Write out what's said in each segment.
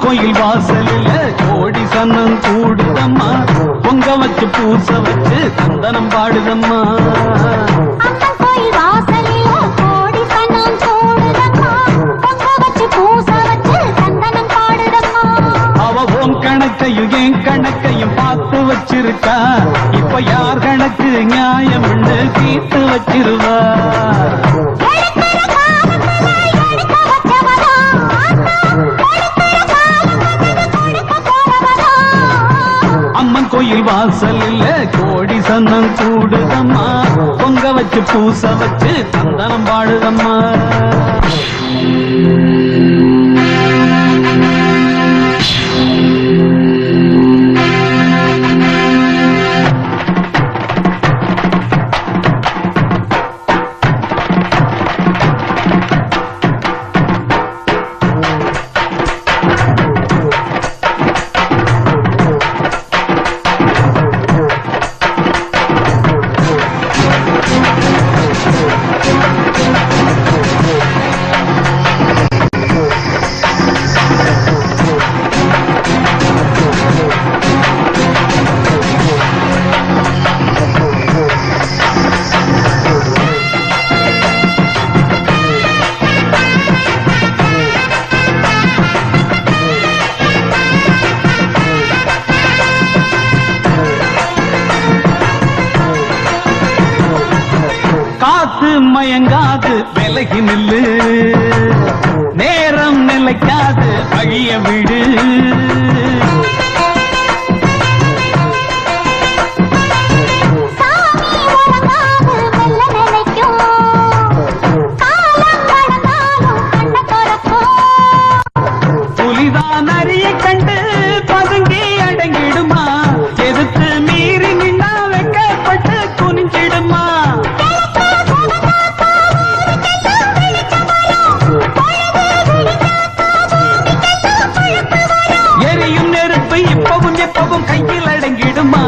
கோயில் வாசலில் கோடி சன்னம் கூடுதம்மா, பொங்க வச்சு பூச வச்சு சந்தனம் பாடுதம்மா. அம்மன் கோயில் வாசலில் கோடி சன்னம் கூடுதம்மா, பொங்க வச்சு பூச வச்சு சந்தனம் பாடுதம்மா. அவ உன் கணக்கையும் என் கணக்கையும் பார்த்து வச்சிருக்கா, இப்ப யார் கணக்கு நியாயம்னு தீர்த்து வச்சிருவா. அம்மன் கோயில் வாசலில் கோடி சன்னம் கூடுதம்மா, பொங்க வச்சு பூச வச்சு சந்தனம் பாடுதம்மா. காத்து மயங்காது விலகி நில்லு, நேரம் நிலைக்காது வழிய விடு. புலிதான் அரிய கண்டு பதுங்கி அடங்கிடுமா, எதிர்த்து மீறி நின்னா வெக்கப்பட்டு குனிஞ்சிடுமா. எரியும் நெருப்பு இப்பவும் எப்பவும் கையில் அடங்கிடுமா.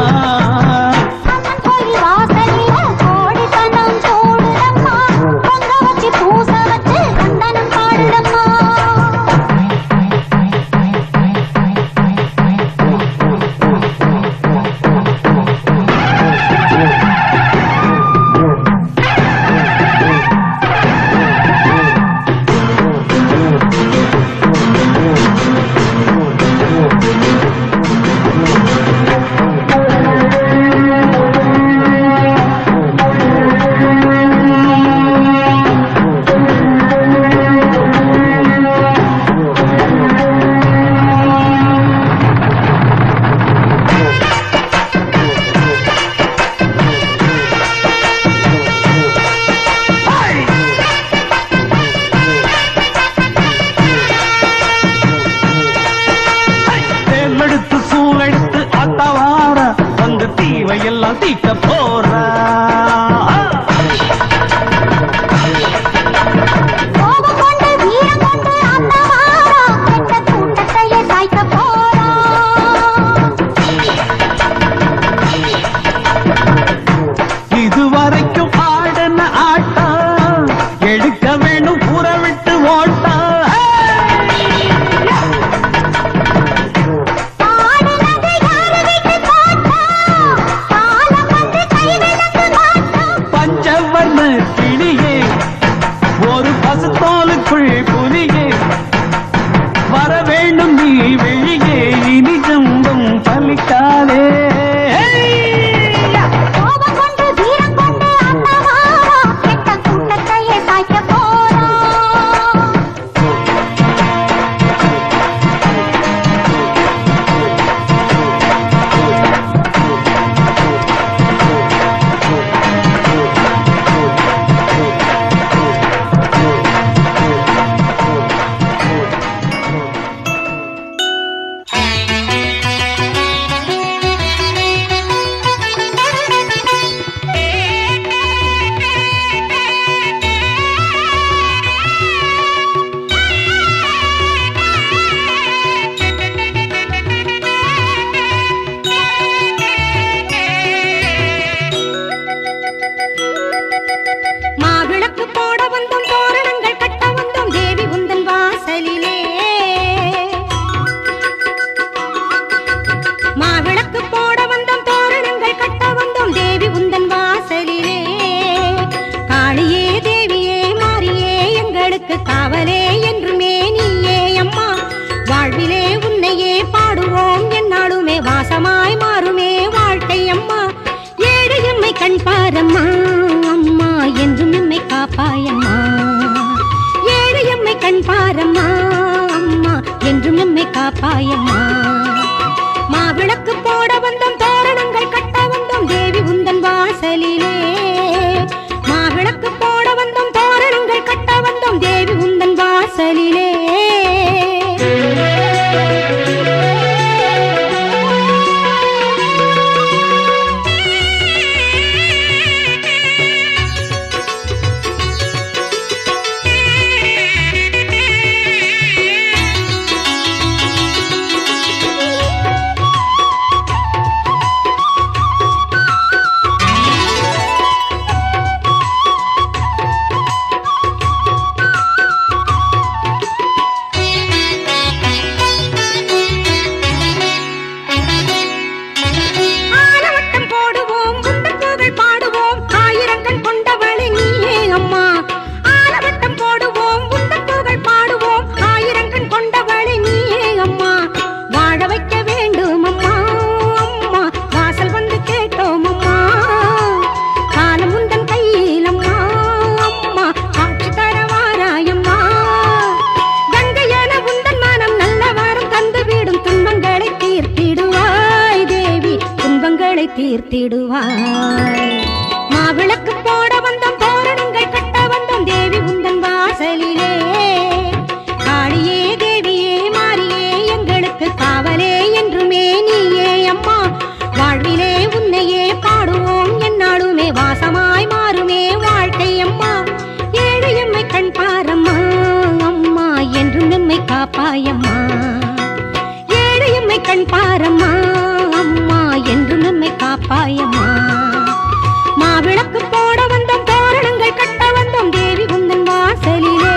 எல்லாம் தீக்க போறா. இதுவரைக்கும் ஆடின ஆட்டம் எடுக்க வேணும் ஊற விட்டு ஓட்டா. கண் பாரம்மா அம்மா என்றும் எம்மை காப்பாயம்மா. ஏழு எம்மை கண் பாரம்மா அம்மா என்றும் எம்மை காப்பாயம்மா. மாவிளக்கு போட வந்தோம் தோரணங்கள் கட்ட வந்தோம் தேவி உந்தன் வாசலிலே. மாவிளக்கு போட வந்தோம் தோரணங்கள் கட்ட வந்தோம் தேவி உந்தன் வாசலிலே. தீர்த்திடுவாய். மாவிளக்கு போட வந்தோம் தோரணங்கள் கட்ட வந்தோம் தேவி உந்தன் வாசலிலே. காளியே தேவியே மாரியே எங்களுக்கு காவலே என்றுமே நீயே அம்மா. வாழ்விலே உன்னையே பாடுவோம் என்னாலுமே வாசமாய் மாறுமே வாழ்க்கை அம்மா. ஏழு எம்மை கண் பாரம்மா அம்மா என்றும் எம்மை காப்பாயம்மா. ஏழு எம்மை கண் பாரம்மா அம்மா என்றும் எம்மை காப்பாயம்மா. மாவிளக்கு போட வந்தோம் தோரணங்கள் கட்ட வந்தோம் தேவி உந்தன் வாசலிலே.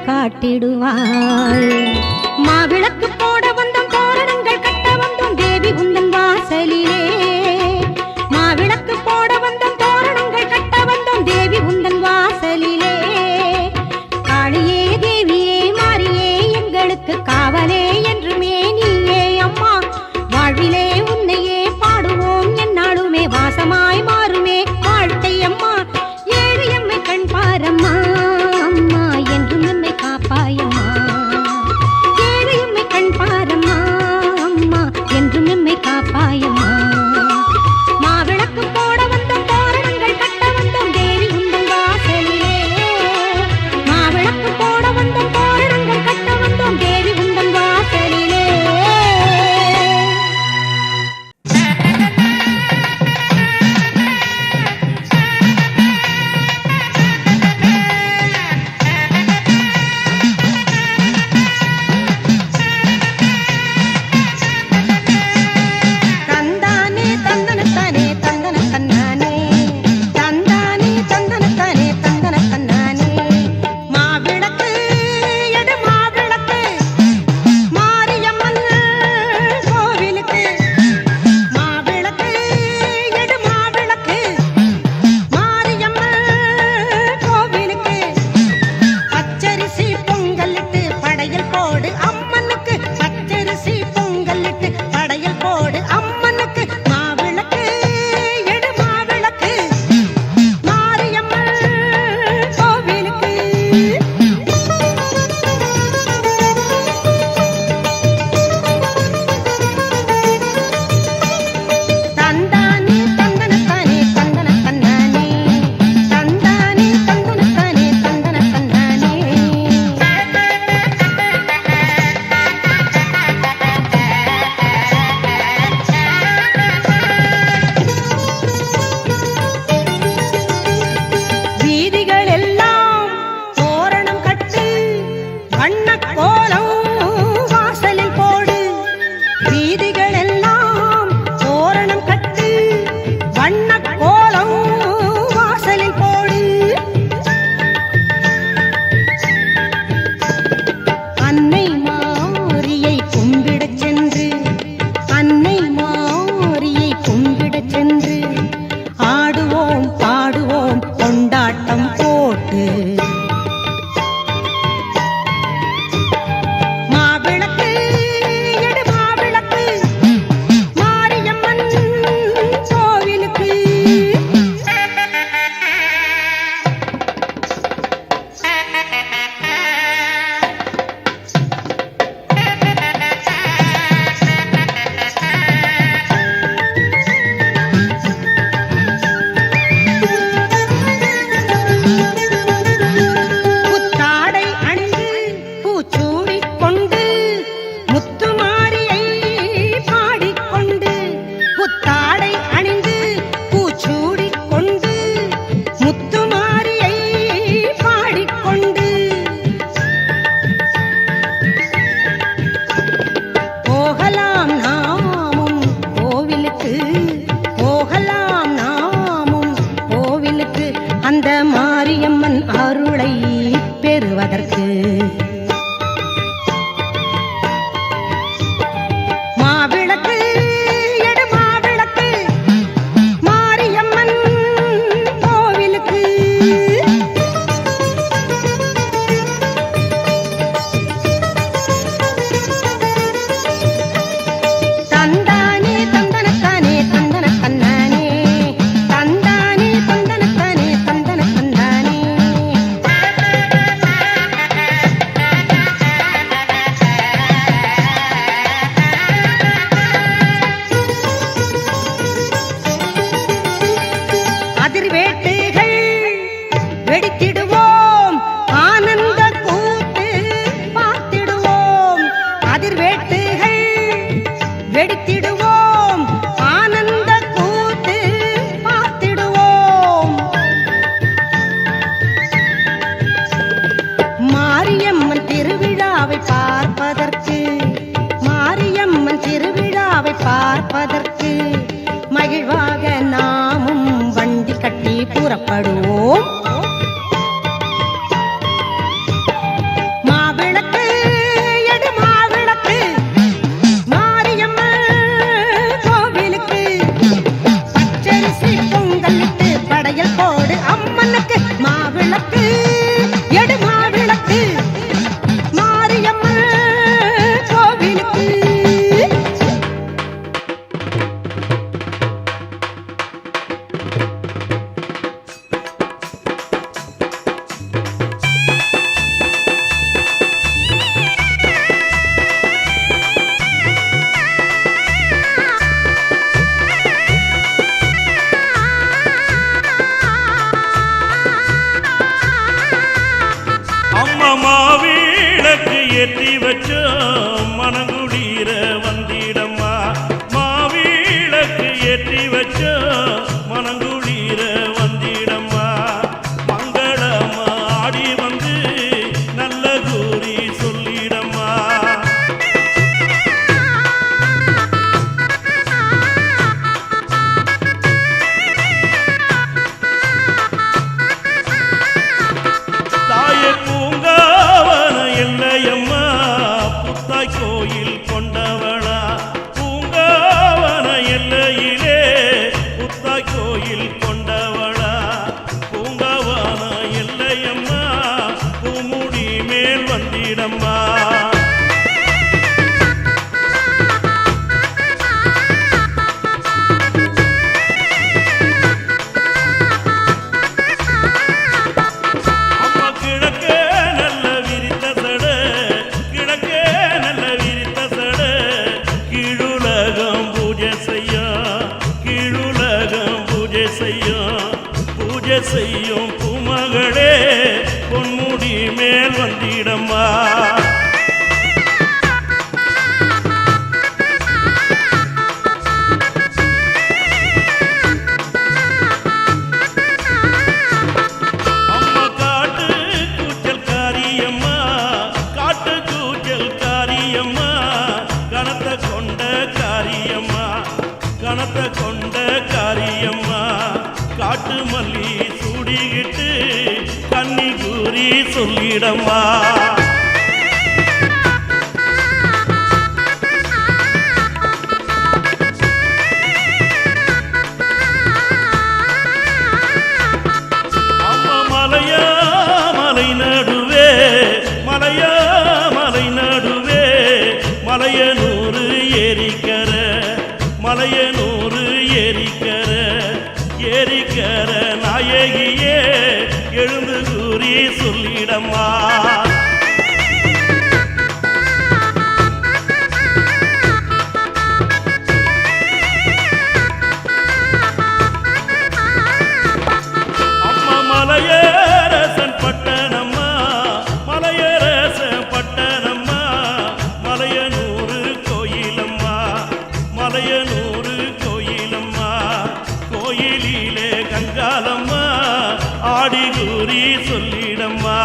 காட்டிடுவாய். மாவிளக்கு போட வந்தோம் தோரணங்கள் கட்ட வந்தோம் தேவி உந்தன் வாசலிலே. மாவிளக்கு போட வந்தோம் தோரணங்கள் கட்ட வந்தோம் தேவி உந்தன் வாசலிலே. காளியே தேவியே மாரியே எங்களுக்கு காவலே என்றுமே நீயே அம்மா. வாழ்விலே உன்னையே பாடுவோம் என்னாலுமே வாசமாய் மாறுமே வாழ்க்கை அம்மா. ஏழு எம்மை கண் பாரம்மா அம்மா என்றும் எம்மை காப்பாயம்மா. அருளை பெறுவதற்கு மாவிளக்கு எடு மாவிளக்கு மாரியம்மன் கோவிலுக்கு தந்தானே தந்தனத்தானே தந்தன தன்னானே தந்தானே தந்தனத்தானே தந்தன தந்தானே அதிர்வேட்டுகள் வெடித்திடுவோம் ஆனந்த கூத்து பார்த்திடுவோம் அதிர்வேட்டுகள் வெடித்திடுவோம் ஆனந்த கூத்து பார்த்திடுவோம் மாரியம்மன் திருவிழாவை பார்ப்பதற்கு மாரியம்மன் திருவிழாவை பார்ப்பதற்கு மகிழ்வாக நாமும் வண்டி கட்டி புறப்படுவோம் மாவிளக்கு எடு மாவிளக்கு மாரியம்மன் கோவிலுக்கு பச்சரிசி பொங்கலிட்டு படையல் போடு அம்மனுக்கு மாவிளக்கு எடு மாவிளக்கு மாரியம்மன் கோவிலுக்கு அம்மா மாவிளக்கு ஏற்றி வச்ச மனங்குளிர வந்திடம்மா மாவிளக்கு ஏற்றி வச்ச மனங்குளிர வந்திடம்மா மங்களம்மா ஆடி வந்து நல்ல கூறி சொல்லிடம்மா தாயே பூங்காவன எல்லையம்மா புத்தாய் கோயில் கொண்டவளா பூங்காவன எல்லையிலே புத்தாய் கோயில் கொண்டவளா பூங்காவன எல்லையம்மா பூமுடி மேல் வந்திடம்மா அம்மா கிழக்கே நல்ல விரித்த சட கிழக்கே நல்ல விரித்த சட கீழுலகம் பூஜை செய்யும் பூமகளே பொன்முடி மேல் வந்திடம்மா அம்மா காட்டு கூச்சல் காரியம்மா காட்டு கூச்சல் காரியம்மா கணத்தை கொண்ட காரியம்மா கணத்தை கொண்ட காரியம்மா காட்டு மல்லி சூடிக்கிட்டு கண்ணி கூறி சொல்லிடம்மா அம்மா மலையா மலை நடுவே மலையா மலை நடுவே மலையனூறு ஏரிக்கர மலையனூறு ஏரிக்கர ஏரிக்கர நாயகியே எழுந்து கூறி சொல்லிடம்மா அம்மா மலையரசன் பட்டணம்மா மலையரசன் பட்டணம்மா மலையனூறு கோயிலம்மா மலையனூறு கோயிலம்மா கோயிலிலே கங்காலம்மா ஆடி கூறி சொல்லிடம்மா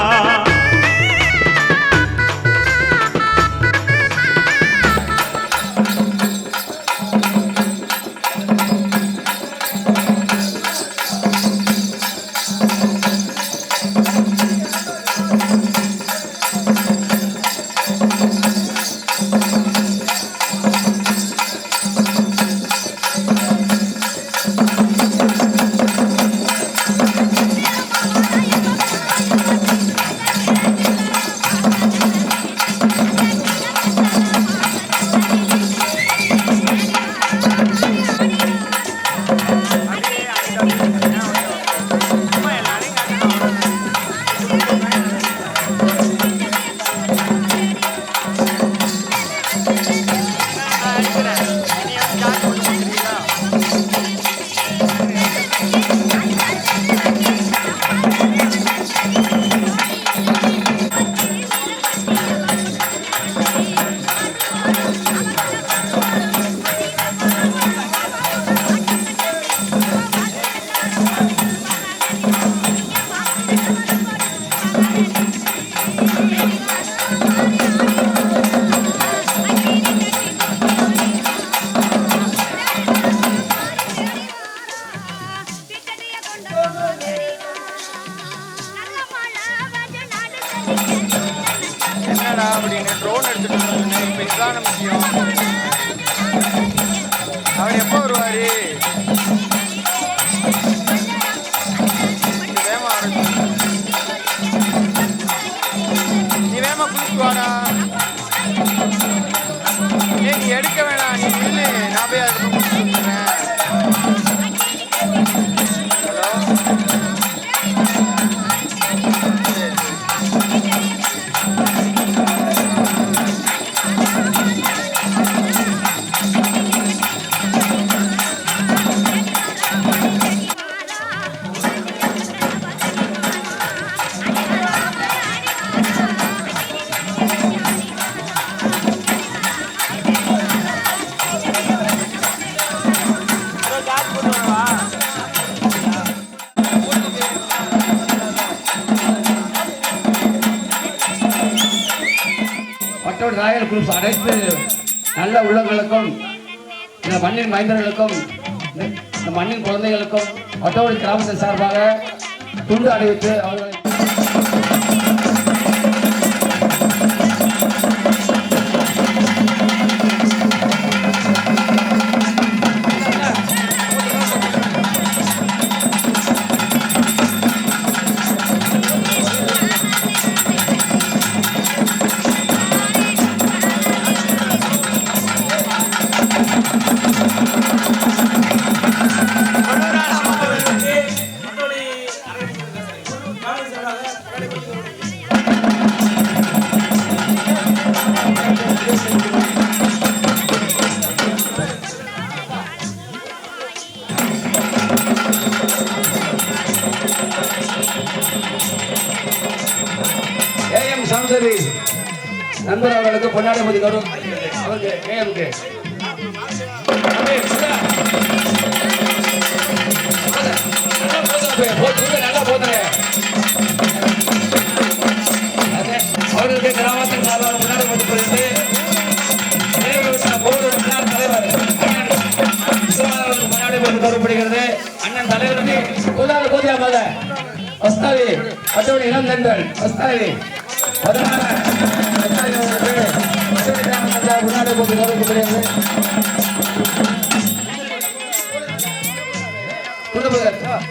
என்னடா அப்படின்னு ட்ரோன் எடுத்துட்டு வந்தேன். இப்போ இதுதான் முக்கியம். அவர் எப்போ வருவாரு? வேமா நீ வேமா குளிச்சு வாடா. ஏய் நீ எடுக்க வேணாம், நீ நில்லு, நான் போய் அதுக்கு குளிச்சு வந்துடுறேன். ஹலோ பட்டோடு ராயல் குரூப்ஸ் அனைத்து நல்ல உள்ளங்களுக்கும், இந்த மண்ணின் மைந்தர்களுக்கும், இந்த மண்ணின் குழந்தைகளுக்கும் பட்டோடு கிராமத்தின் சார்பாக துண்டு அணிவித்து அவர்களை சௌந்தரி நண்பர் அவர்களுக்கு பொன்னாடை மதி கௌரவம் அவருக்கு ஏஎம்கே நல்லா போதுங்க. அவர்களுக்கு கிராமத்தின் சார்பாக முன்னாடி கொண்டு போயிட்டு தலைவர் முன்னாடி கொண்டு கௌரவப்படுகிறது. அண்ணன் தலைவருக்கு கூதாது கூதியாமல்ல வஸ்தாவி அத்தோடு இளம் தென்றல் வஸ்தாவி முன்னாடி கொண்டு கௌரவப்படுகிறது.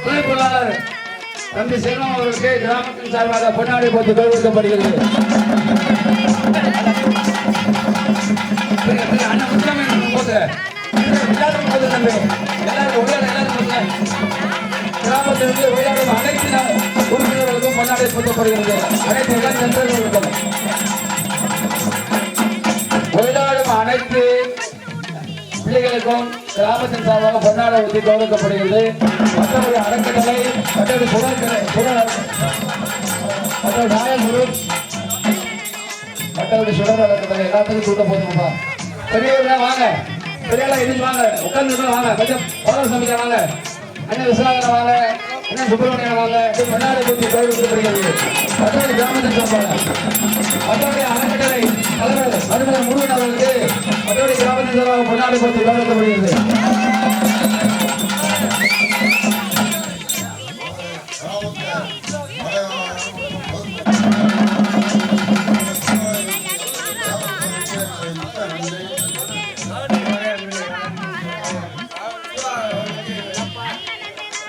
துணை பொருளாளர் தம்பி செல்வம் அவர்களுக்கு கிராமத்தின் சார்பாக பொன்னாடை போட்டு கௌரவிக்கப்படுகிறது. அண்ணன் முத்துராமன் போது எல்லாரும் போது தம்பி எல்லாரும் கிராமத்திலிருந்து விளையாடும் அனைத்து உறுப்பினர்களுக்கும் பொன்னாடை போட்டப்படுகிறது. அனைத்து இளம் சென்றவர்களுக்கும் விளையாடும் அனைத்து பிள்ளைகளுக்கும் கிராமத்தின் சார்பாக பொன்னாடை ஊற்றி கௌரவிக்கப்படுகிறது. மற்றபடி அறக்கட்டளை மற்றபடி ராயல் குரூப் மற்றபடி சுடர் அறக்கட்டளை எல்லாத்துக்கும் தூக்க போதுமா. பெரியவர்களா வாங்க, பெரியவர்களா எதிர்த்து வாங்க, உட்கார்ந்து வாங்க, கொஞ்சம் பௌர சமைக்க வாங்க, அண்ணன் விஸ்வநாதன் வாங்க, அண்ணன் சுப்பிரமணியன் வாங்க. பொன்னாடை ஊற்றி கௌரவிக்கப்படுகிறது. மற்றபடி கிராமத்தின் சார்பாக மற்றபடி அறக்கட்டளை தலைவர் மருமகன் முருகன் அவர்களுக்கு மற்றபடி கிராமத்தின் சார்பாக பொன்னாடை ஊற்றி கௌரவிக்கப்படுகிறது.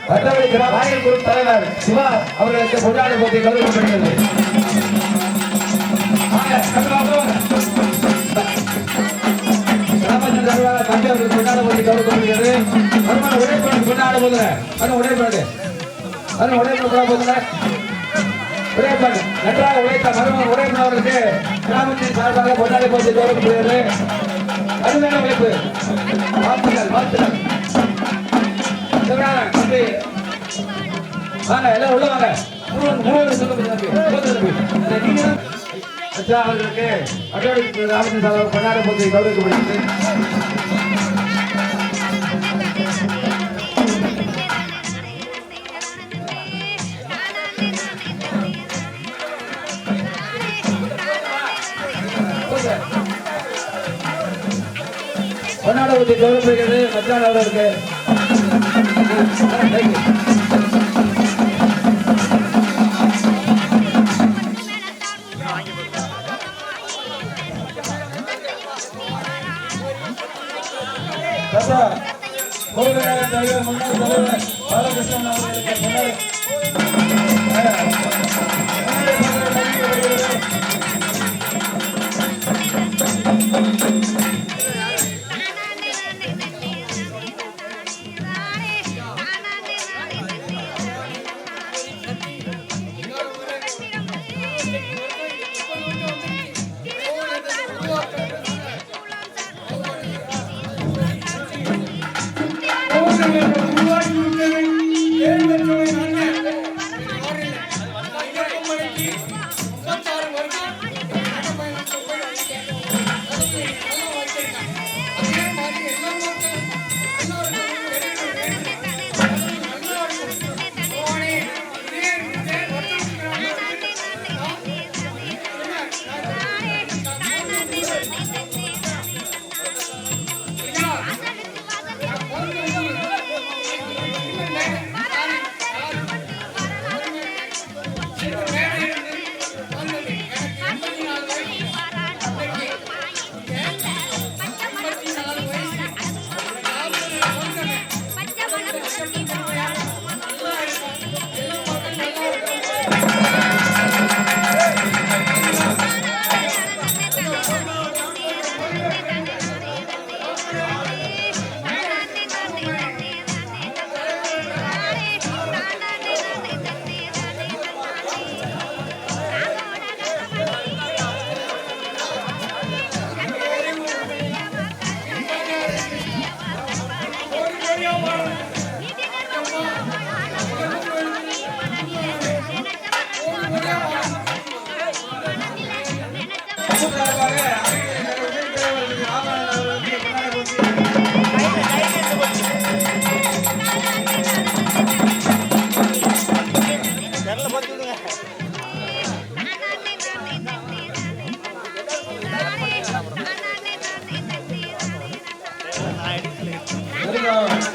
மற்றபடி ராயல் குரூப் தலைவர் சிவா அவர்களுக்கு பொன்னாடை போட்டி கௌரவிக்கப்படுகிறது. தம்பி அவர்களுக்கு பொன்னாடை போட்டி கௌரவிக்கப்படுகிறது. வருமான உடைப்பாடு பொன்னாடை போதுங்க, உடைப்பாடு உடைப்பாடு நன்றாக உழைத்த மருமகன் உடைப்பாடு அவர்களுக்கு கிராமத்தின் சார்பாக பொன்னாடை போட்டி கௌரவிக்கப்படுகிறது. அருமையான உழைப்பு, வாழ்த்துக்கள். வாங்க எல்லாம் உள்ள வாங்க. அவர்களுக்கு கிராமத்தின் சார்பாக பொன்னாடை போட்டி கௌரவிக்கப்படுகிறது. பொன்னாடை ஊற்றி கௌரவிக்கிறது. மச்சான் அவர்களுக்கு முன்னாள் தலைவர் பாலகிருஷ்ணன் அவர்களுக்கு பொன்னாடை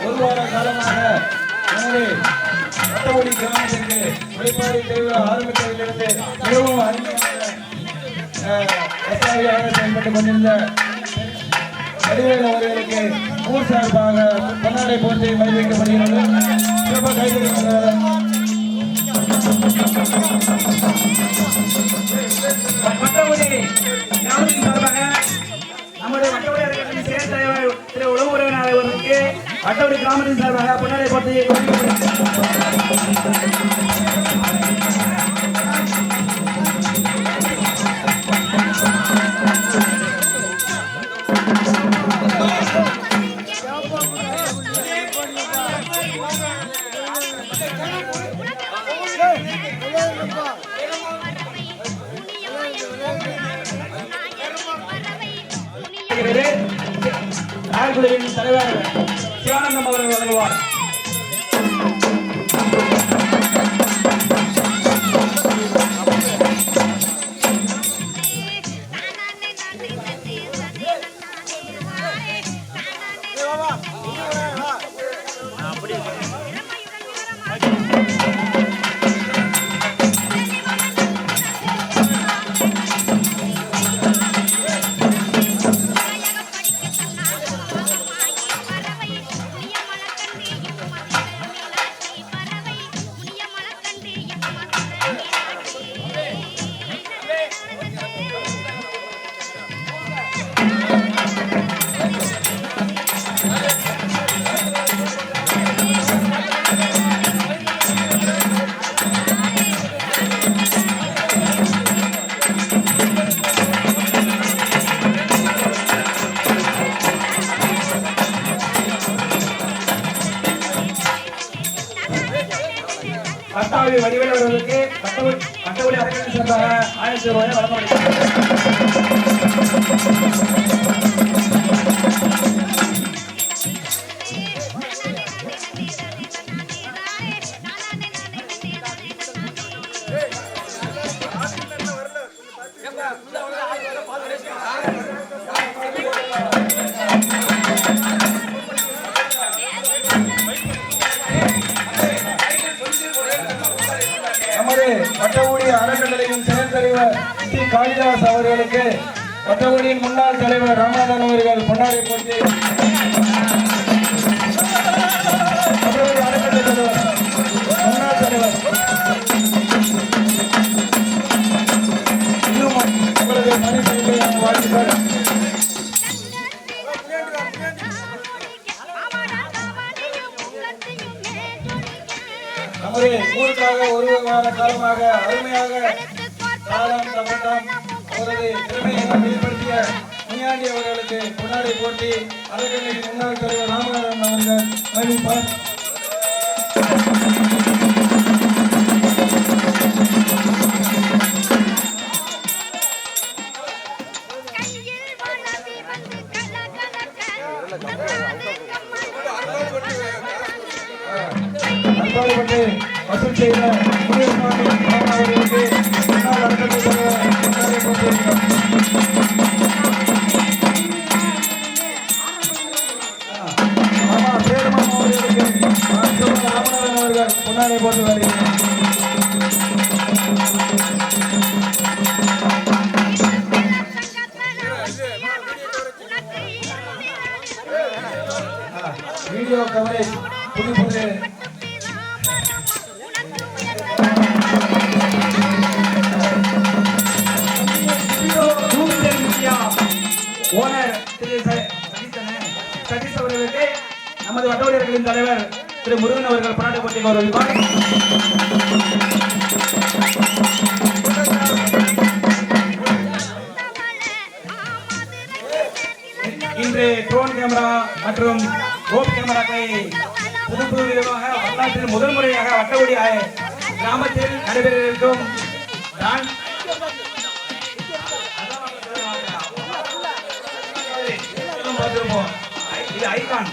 ஒரு வார காலமாக எனவே வட்டவடி கிராமத்திற்கு வழிபாடு தேவை ஆரம்பித்ததிலிருந்து மிகவும் அருமையாக செயல்பட்டுக் கொண்டிருந்த வடிவேல் அவர்களுக்கு ஊர் சார்பாக பொன்னாடை போட்டி வைக்கப்படுகிறது. சிறப்பாக கைது நம்முடைய வட்டவடி அரங்கத்தின் செயல் தலைவர் திரு உளவுறவினர் அவர்களுக்கு வட்டவடி கிராமத்தின் சார்பாக பொன்னாடை போட்டியை குழுவின் தலைவர் சிவானந்தம் அவர்கள் வழங்குவார். பட்டாளி வடிவேல் அவர்களுக்கு வட்டவடி அரங்கத்தின் சார்பாக 1000 ரூபாய் வழங்கப்படுகிறது. வட்டவடி அறக்கட்டளையின் செயல் தலைவர் டி காளிதாஸ் அவர்களுக்கு வட்டவடியின் முன்னாள் தலைவர் ராமநாதன் அவர்கள் பொன்னாடை போட்டி வாழ்த்துக்கள். நமது ஊருக்காக ஒரு வார காலமாக அருமையாக தாளம் தப்பட்டம் அவரது திறமையை வெளிப்படுத்திய முனியாண்டி அவர்களுக்கு கொண்டாடி போட்டி அறக்கட்டளை முன்னாள் தலைவர் ராமநாதன் அவர்கள் அறிவிப்பார். அன்பாடுபட்டு வசூல் செய்த அவர்களுக்கு முன்னாள் அறக்கட்டளை தலைவர் கொண்டாடி போட்டியிருக்கிறார். சேரமாமா அவர்களுக்கு ராமநாதன் அவர்கள் பொன்னாடை போட்டு வருகிறார். வீடியோ கவரேஜ் புது புது ஓனர் திரு சதீஷ் அவர்களுக்கு நமது வட்டவடியர்களின் தலைவர் திரு முருகன் அவர்கள் பாராட்டு போட்டி கௌரவிப்பார். இன்று ட்ரோன் கேமரா மற்றும் ரோப் கேமராக்களை புது புது விதமாக வரலாற்றில் முதல் முறையாக வட்டவடி கிராமத்தில் நடைபெற இருக்கும் இது ஐகான்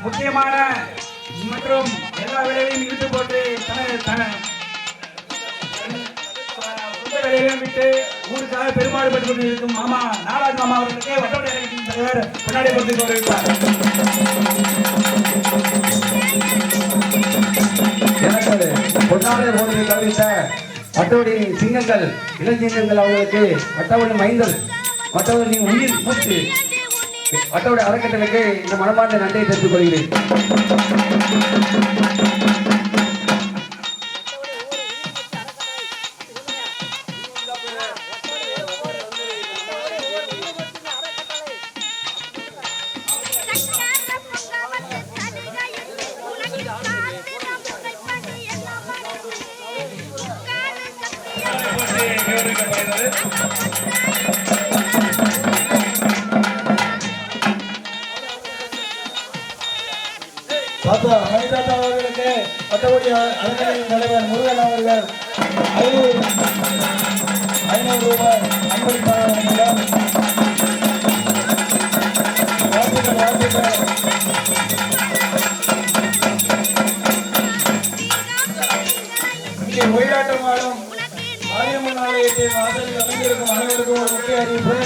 முக்கியமான மற்றும் எல்லா வேலைகளையும் இழுத்து போட்டு சொந்த வேலைகளையும் விட்டு ஊருக்காக பெரும்பாடு பெற்றுக் கொண்டிருக்கும் மாமா நாராஜ் மாமா அவர்களுக்கு வட்டவடி அறக்கட்டளையின் தலைவர் கொண்டாடி போட்டு வருகிறார். எனக்கு பொன்னாடை போட்டி கவித்த வட்டவடி சிங்கங்கள் இளஞ்சிங்கங்கள் அவர்களுக்கு வட்டவடி மைந்தல் வட்டவடி உயிர் மூச்சு வட்டவடி அறக்கட்டளைக்கு இந்த மனமார்ந்த நன்றியை தெரிவித்துக் கொள்கிறேன். தாத்தா மணிதாத்தா அவர்களுக்கு வட்டவடி அறக்கட்டளையின் தலைவர் முருகன் அவர்கள் 500 ரூபாய் அன்பளிப்பாக வழங்கினார். வாழ்த்துக்கள் வாழ்த்துக்கள். இங்கே ஒயிலாட்டம் ஆடும் மாரியம்மன் ஆலயத்தின் வாசலில் அமைந்திருக்கும் அனைவருக்கும் ஒரு முக்கிய அறிவிப்பு.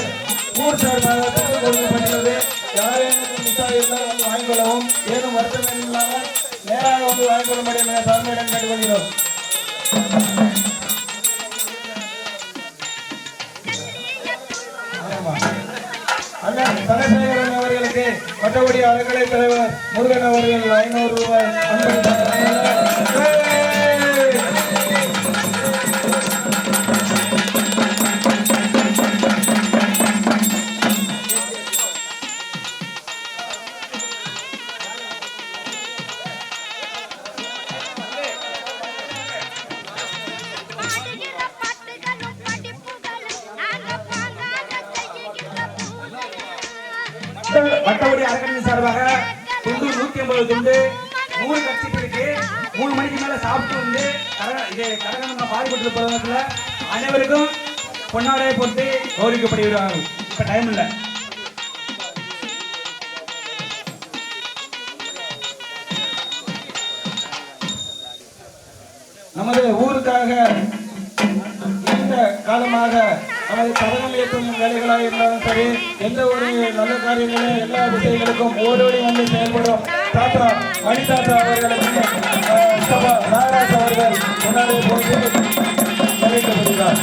ஊர் சார்பாக தகவல் கொடுக்கப்பட்டுள்ளது. யாரேனும் மிஸ்ஸாக இருந்தால் வந்து வாங்கிக் கொள்ளவும். ஏதும் வருத்தம் இல்லாமல் நேராக வந்து வாங்கிக் கொள்ளும்படி தலைமையிடம் கேட்டுக்கொள்கிறோம். அண்ணன் தனசேகரன் அவர்களுக்கு வட்டவடி அறக்கட்டளை தலைவர் முருகன் அவர்கள் 500 ரூபாய் வட்டவடி அறக்கட்டளை சார்பாக துண்டு 150 துண்டு 100 கட்சிகளுக்கு 3 மணிக்கு மேல சாப்பிட்டு வந்து கரகணம் பாதிப்பட்டிருப்பதில் அனைவருக்கும் பொன்னாடையை போட்டு கௌரவிக்கப்படுகிறாங்க. இப்ப டைம் இல்லை. நமது ஊருக்காக நீண்ட காலமாக நமது கரகம் ஏற்றும் வேலைகளாக இருந்தாலும் சரி, எந்த ஒரு நல்ல காரியங்களும் எல்லா விஷயங்களுக்கும் ஓடோடி வந்து செயல்படும் தாத்தா மணி தாத்தா அவர்களுக்கு நாராஜ் அவர்கள் முன்னாடி போட்டு தெரிவிக்கப்படுகிறார்.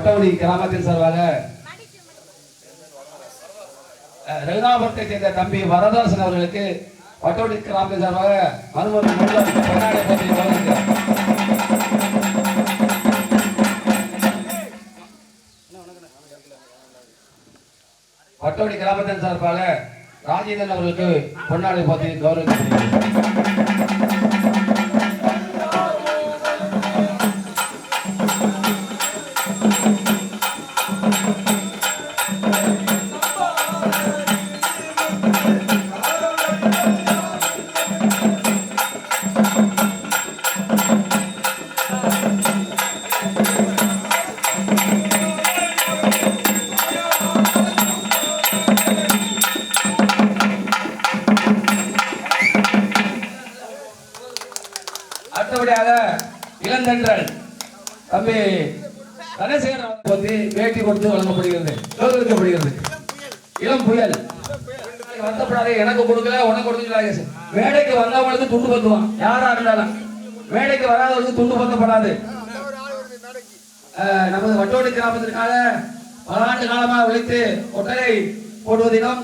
வட்டவடி கிராமத்தின் சார்பாக ரகுநாபுரத்தை சேர்ந்த தம்பி வரதாசன் அவர்களுக்கு வட்டவடி கிராமத்தின் சார்பாக மறுமொழி கொண்டாடி போட்டி கௌரவிக்கிறார். வட்டவடி கிராமத்தின் சார்பாக ராஜேந்திரன் அவர்களுக்கு பொன்னாடை போட்டி கௌரவிக்கிறார். அடுத்தபடியாக இளந்தென்றல் தம்பி தனசேகரன் பத்தி வேட்டி கொடுத்து வழங்கப்படுகிறது கௌரவிக்கப்படுகிறது. இளம் புயல் வருத்தப்படாதே, எனக்கு கொடுக்கல உனக்கு கொடுக்கல. மேடைக்கு வந்தவங்களுக்கு துண்டு பத்துவான், யாரா இருந்தாலும் மேடைக்கு வராதவங்களுக்கு துண்டு பத்தப்படாது. நமது வட்டோடி கிராமத்திற்காக பல ஆண்டு காலமாக உழைத்து ஒட்டரை போடுவதிலும்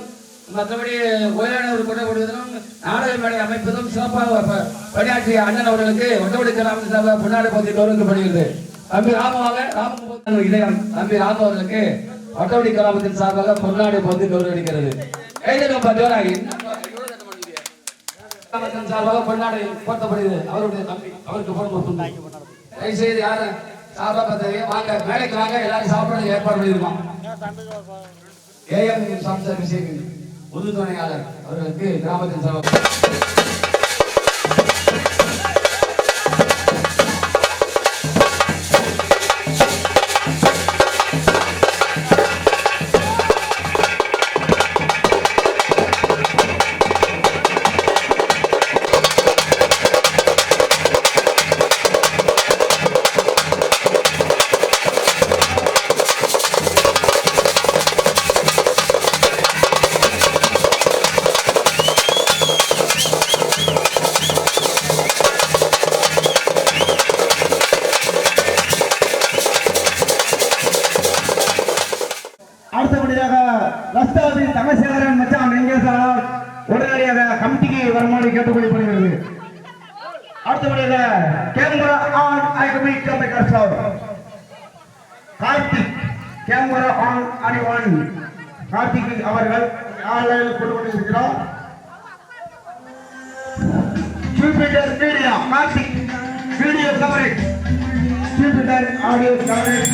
மற்றபடி கோயிலானவர் கொண்டை போடுவதிலும் நாடக மேடை அமைப்பதும் சிறப்பாக பணியாற்றிய அண்ணன் அவர்களுக்கு வட்டோடி கிராமத்தின் சார்பாக பொன்னாடை போட்டி கௌரவிக்கப்படுகிறது. தம்பி ராமவாக இதயம் தம்பி ராம அவர்களுக்கு வட்டோடி கிராமத்தின் சார்பாக பொன்னாடை போட்டி கௌரவிக்கிறது. ஜோராகி சார்பாக பொன்னாடை போர்த்தப்படுகிறது. அவருடைய தம்பி அவருக்கு போட தயவுசெய்து யாரும் சாப்பிட பார்த்தீங்க வாங்க, மேடைக்கு வாங்க, எல்லாரும் சாப்பிட ஏற்பாடு பண்ணியிருக்கோம். ஏஎம் சர்வீஸ் பொது துணையாளர் அவர்களுக்கு கிராமத்தின் சார்பாக அடுத்தபடியாக ரஸ்தாவி தனசேகரன் மச்சான் வெங்கேஸ்வரன் உடனடியாக கமிட்டிக்கு வருமானு கேட்டுக்கொள்ளப்படுகிறது. அடுத்தபடியாக கேமரா ஆன் ஐகமி கம்பெக்கர் கார்த்திக் கேமரா ஆன் அணிவன் கார்த்திக் அவர்கள் ஆன்லைனில் கொண்டு கொண்டிருக்கிறார். Jupiter media Karthik video coverage Jupiter audio coverage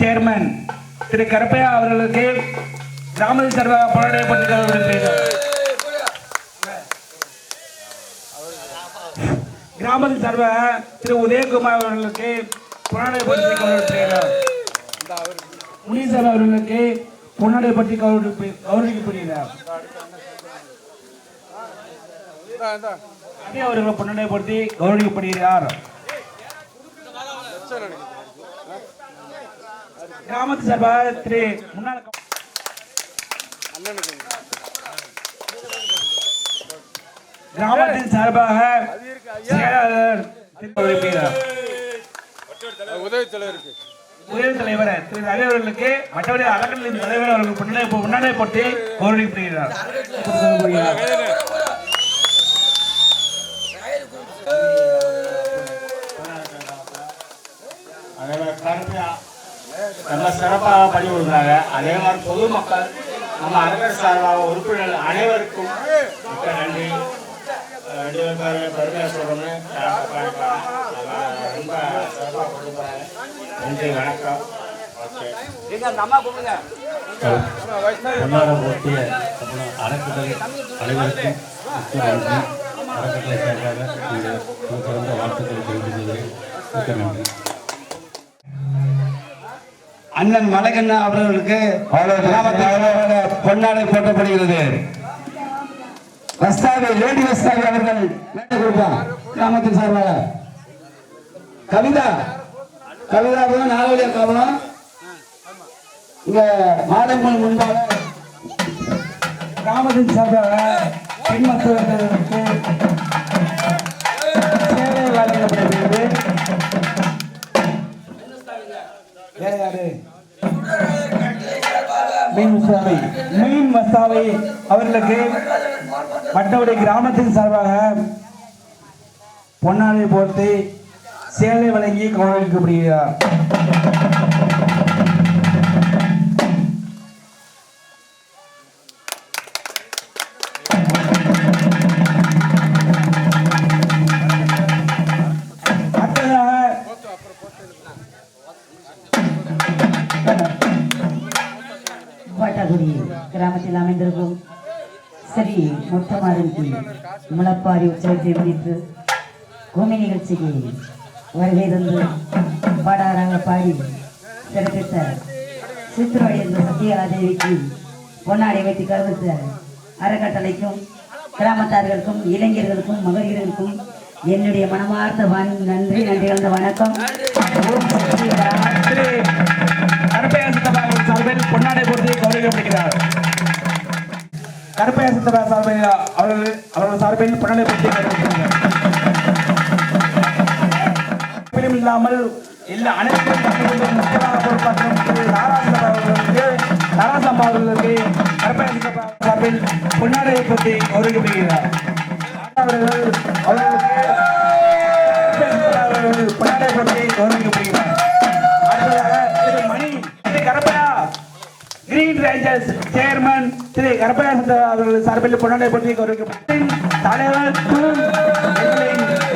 chairman Thiru Karuppaiah அவர்களுக்கு கிராம சார்பாக போராடப்பட்டிருக்கிறார். கிராமத்தின் சார்பாக திரு உதயகுமார் அவர்களுக்கு போராடப்பட்டிருக்கிறார். முனீஸ்வரன் அவர்களுக்கு பொன்னாடை பற்றி கௌரவிக்கப்படுகிறார். அதே அவர்களை பொன்னடைப்படுத்தி கௌரவிக்கப்படுகிறார். கிராமத்து சார்பாக திரு முன்னாள் கிராமத்தின் சார்பாக செயலாளர் உதவி தலைவருக்கு உதவி தலைவர் திரு ரவி அவர்களுக்கு மற்றவரை அறக்கட்டளையின் தலைவர் அவர்கள் முன்னாடி கௌரவிக்கப்படுகிறார். நல்லா சிறப்பாக பண்ணி கொடுக்குறாங்க. அதே மாதிரி பொதுமக்கள் நம்ம அரங்கர் சார்பாக உறுப்பினர்கள் அனைவருக்கும் மிக்க நன்றி. ரெண்டு பேர் பெருமையாக சொல்கிறோம்னு ரொம்ப சிறப்பாக கொடுக்குறாங்க. நன்றி, வணக்கம். ஓகே, போட்டிய அறக்கட்டளை அனைவருக்கும் அறக்கட்டளை சார்பாக சிறந்த வாழ்த்துக்களை தெரிவித்துள்ளது. மிக்க நன்றி. அண்ணன் மலைக்கண்ணா அவர்களுக்கு பொன்னாடை போட்டப்படுகிறது. வஸ்தாவி லேடி வஸ்தாவி அவர்கள் கொடுப்பார் கிராமத்தின் சார்பாக. கவிதா கவிதாவும் நாகவழியா காவலம் இங்க மாதங்கள் முன்பாக கிராமத்தின் சார்பாக பெண் மக்களுக்கு சேவை வழங்கப்படுகிறது. மீன் மசாவை அவர்களுக்கு மற்றவருடைய கிராமத்தின் சார்பாக பொன்னாடை போர்த்தி சேலை வழங்கி கௌரவிக்கப்படுகிறார். பாட்டாக்குடி கிராமத்தில் அமைந்திருக்கும் ஸ்ரீ முத்தமாருக்கு முளப்பாரி உற்சவத்தை முன்னிட்டு பூமி நிகழ்ச்சிக்கு வருகை தந்து பாடாராக பாடி சிறப்பித்த சித்திரவழி என்ற சத்யகலாதேவிக்கு பொன்னாடை வைத்து கருவித்த அறக்கட்டளைக்கும் கிராமத்தார்களுக்கும் இளைஞர்களுக்கும் மகளிர்களுக்கும் என்னுடைய மனமார்ந்த நன்றி கலந்த வணக்கம். சார்பில் பொன்னாடை போர்த்தி கௌரவிக்கப்படுகிறார். கருப்பையா சித்தப்பா சார்பில் அவர்கள் சார்பில் பொன்னாடை போர்த்தி கௌரவிக்கப்படுகிறார். இல்லாமல் எல்லா அனைத்து முக்கியமாக பொறுப்பாற்றும் நாராசம்மா அவர்களுக்கு கருப்பையா சித்தப்பா சார்பில் பொன்னாடை போர்த்தி கௌரவிக்கப்படுகிறார். அவர்கள் பொன்னாடை போர்த்தி கௌரவிக்கப்படுகிறார். Green Rangers chairman Thiru Karuppaiya அவர்கள் சார்பில் பொன்னாடை போட்டி கௌரவிக்கப்பட்ட தலைவர்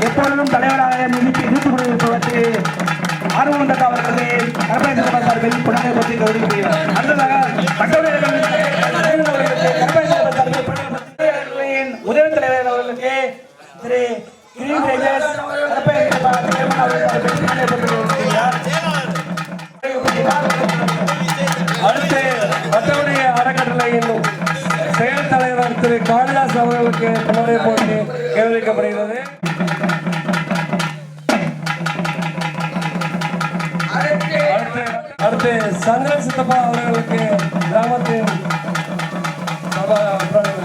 எப்பொழுதும் தலைவராக நிறுத்திக் கொண்டிருப்பதற்கு ஆர்வம் கொண்ட அவர்களுக்கு கருப்பையா சார்பில் பொன்னாடை போட்டி கௌரவிக்கப்படுகிறார். அடுத்ததாக உதவி தலைவர் அவர்களுக்கு திரு கிரீன் ரேஞ்சர்ஸ் கருப்பையா சேர்மன் அவர்கள் சார்பில் பொன்னாடை போட்டி கௌரவிக்கப்படுகிறார். அடுத்து மற்றவருடைய அறக்கட்டளையின் செயல் தலைவர் திரு காளிதாஸ் அவர்களுக்கு பொன்னாடை போட்டி கௌரவிக்கப்படுகிறது. அடுத்து சந்திரன் சித்தப்பா அவர்களுக்கு கிராமத்தின்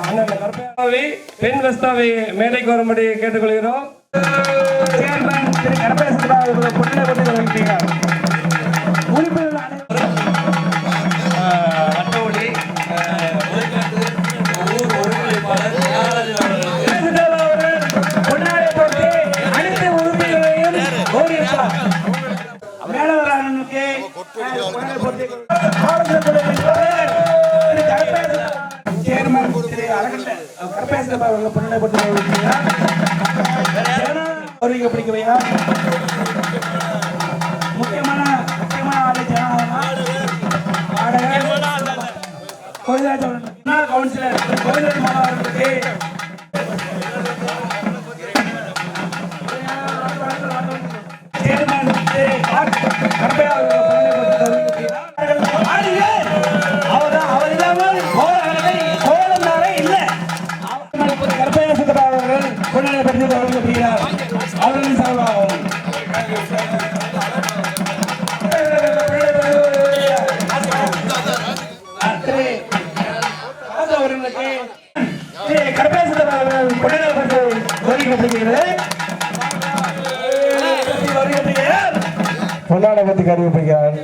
அண்ணன் கருப்பையாவி பெண் வஸ்தாவை மேடைக்கு வரும்படி கேட்டுக்கொள்கிறோம். சேர்மன் திரு கருப்பையா சித்தப்பா அவர்களுக்கு பொன்னாடை போட்டி கௌரவிக்கிறார். முக்கியமான கவுன்சிலர் அவர்களுக்கு சேர்மன் அவர் இல்லாமல் கோலம் இல்லை. கருப்பையா சித்தப்பா அவர்கள் அறிவிக்கப்படுகிறது. பொன்னாடை பற்றி அறிவிப்படுகிறார்.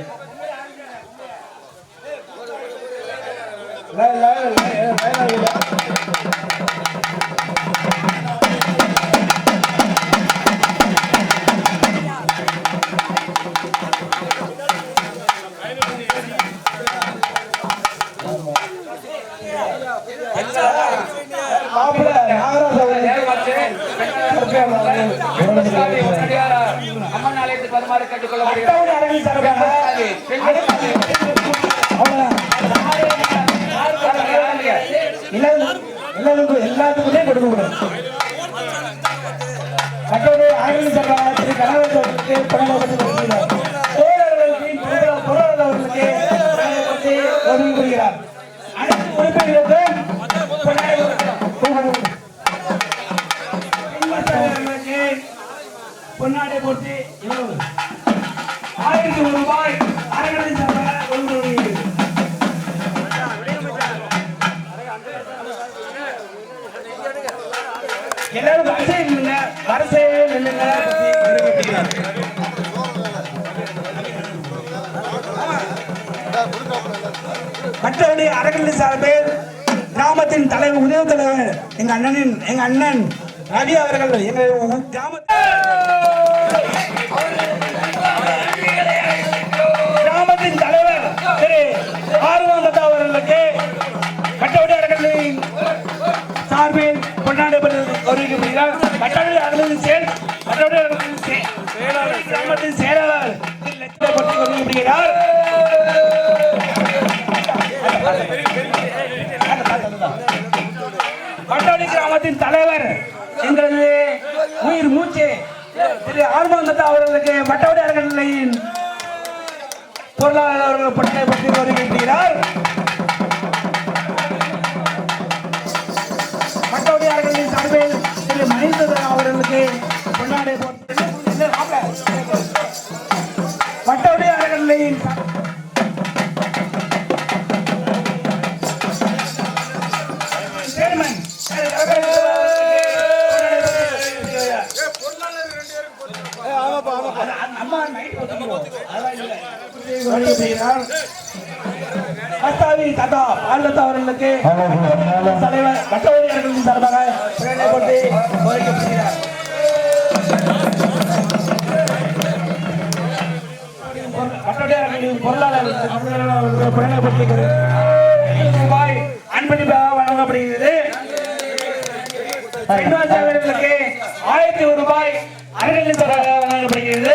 அம்மன் ஆலயத்துக்கு வருமாறு கேட்டுக்கொள்ளப்படுகிறது. எல்லாத்துக்குமே கொடுக்க கூடாது. மற்றொரு ஆங்கில சர்வாகத்திற்கு கனவர்களுக்கு பொருளாதாரர்களுக்கு உதவி புரிகிறார். அனைத்து உறுப்பினர்களுக்கும் பொன்னாடை போட்டு 1000 ரூபாய் அறக்கட்டளை சார்பாக ஒதுக்கப்படுகிறது. எல்லாரும் வரிசையில் நில்லுங்க, வரிசையில் நில்லுங்க. மற்றபடி அறக்கட்டளை சார்பில் கிராமத்தின் தலைவர் உதவி தலைவர் எங்க அண்ணன் ரவி அவர்கள் எங்கள் கிராமத்தின் தலைவர் திரு ஆர்வந்தா அவர்களுக்கு மற்றபடி அறக்கட்டளையின் சார்பில் பொன்னாடை அறிவிக்கப்படுகிறார். மற்றபடி கிராமத்தின் செயலாளர் அறிவிக்கப்படுகிறார். மற்றபடி கிராமத்தின் தலைவர் எங்களது உயிர் மூச்சு திரு ஆர்வந்தா அவர்களுக்கு மற்றபடி அறக்கட்டளையின் பொருளாளர் அவர்கள் பொன்னாடை பற்றி அறிவிக்கப்படுகிறார். மற்றபடி அறக்கட்டளையின் சார்பில் திரு மணிந்தர் அவர்களுக்கு பொன்னாடை மற்றபடி அறக்கட்டளையின் சேர்மன் அவர்களுக்கு தலைவர் மற்றவர்கள் சார்பாக பொருளாளர் ரூபாய் அன்பளிப்பாக வழங்கப்படுகிறது. 1000 ரூபாய் அறக்கட்டளை சார்பாக வழங்கப்படுகிறது.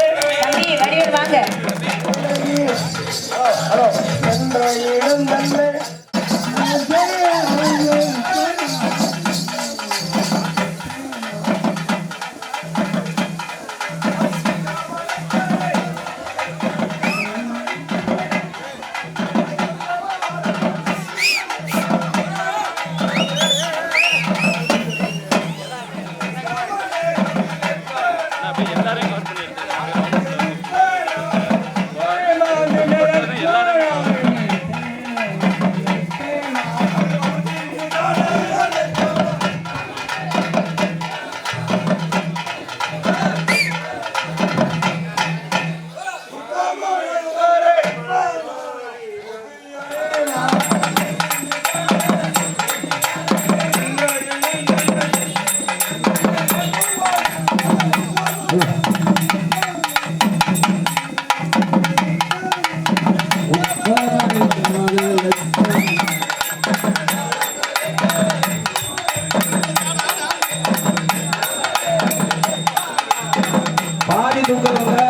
பாடி தூக்குறவங்க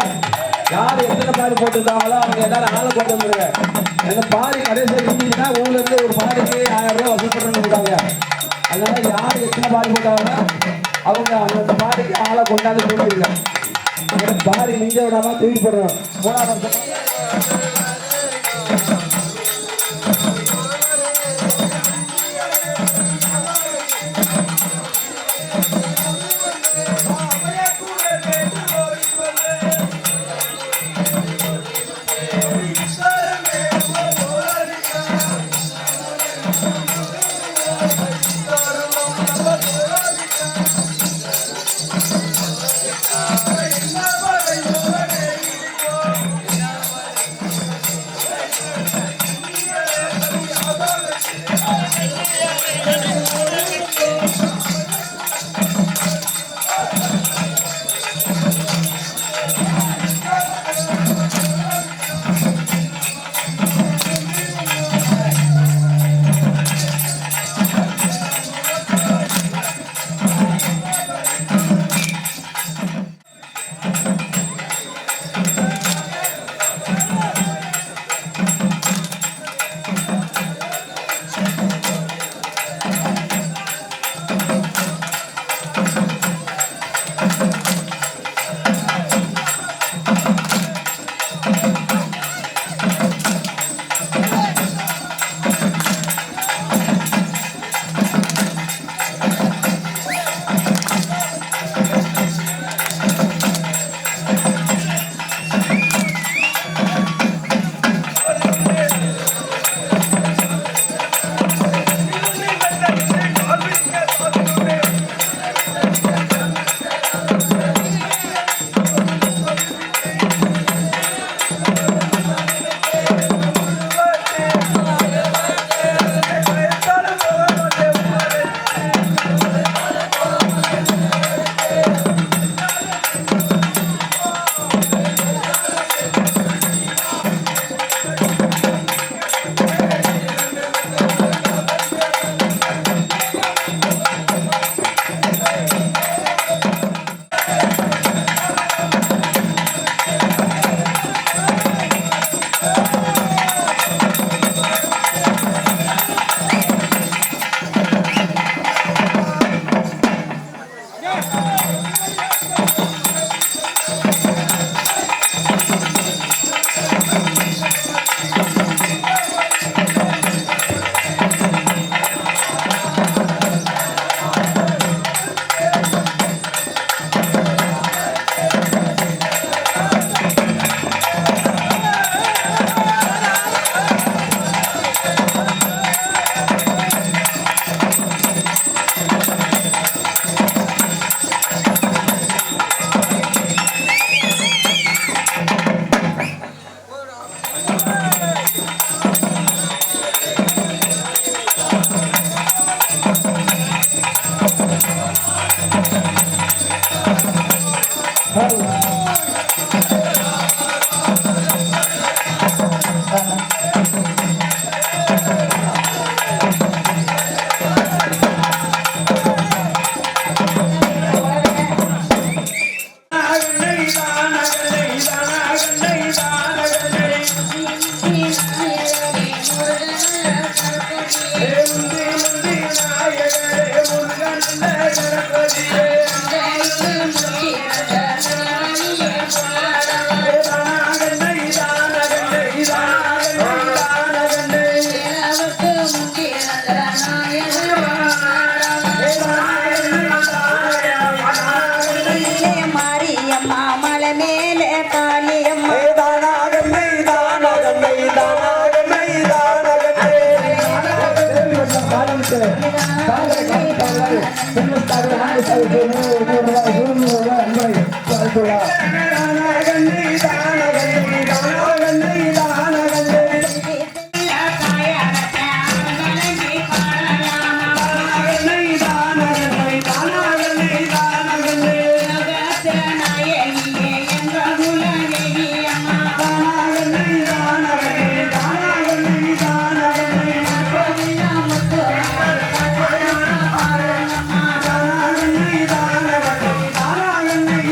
யார் எத்தனை பாடி போட்டுருக்காங்களோ அவங்க எல்லாரும் ஆளை கொண்டு வந்துருங்க. அந்த பாடி கடைசியில் இருந்தீங்கன்னா ஊர்ல இருந்து ஒரு பாடிக்கு 1000 ரூபாய் வசூல் பண்ணுறாங்க. அதனால யார் எத்தனை பாடி போட்டாங்களோ அவங்க அந்த பாடிக்கு ஆளை கொண்டாந்து சொல்லிடுங்க. பாடி மிஞ்ச விடாம தூக்கி போடுறோம். 3ஆம் வருஷம்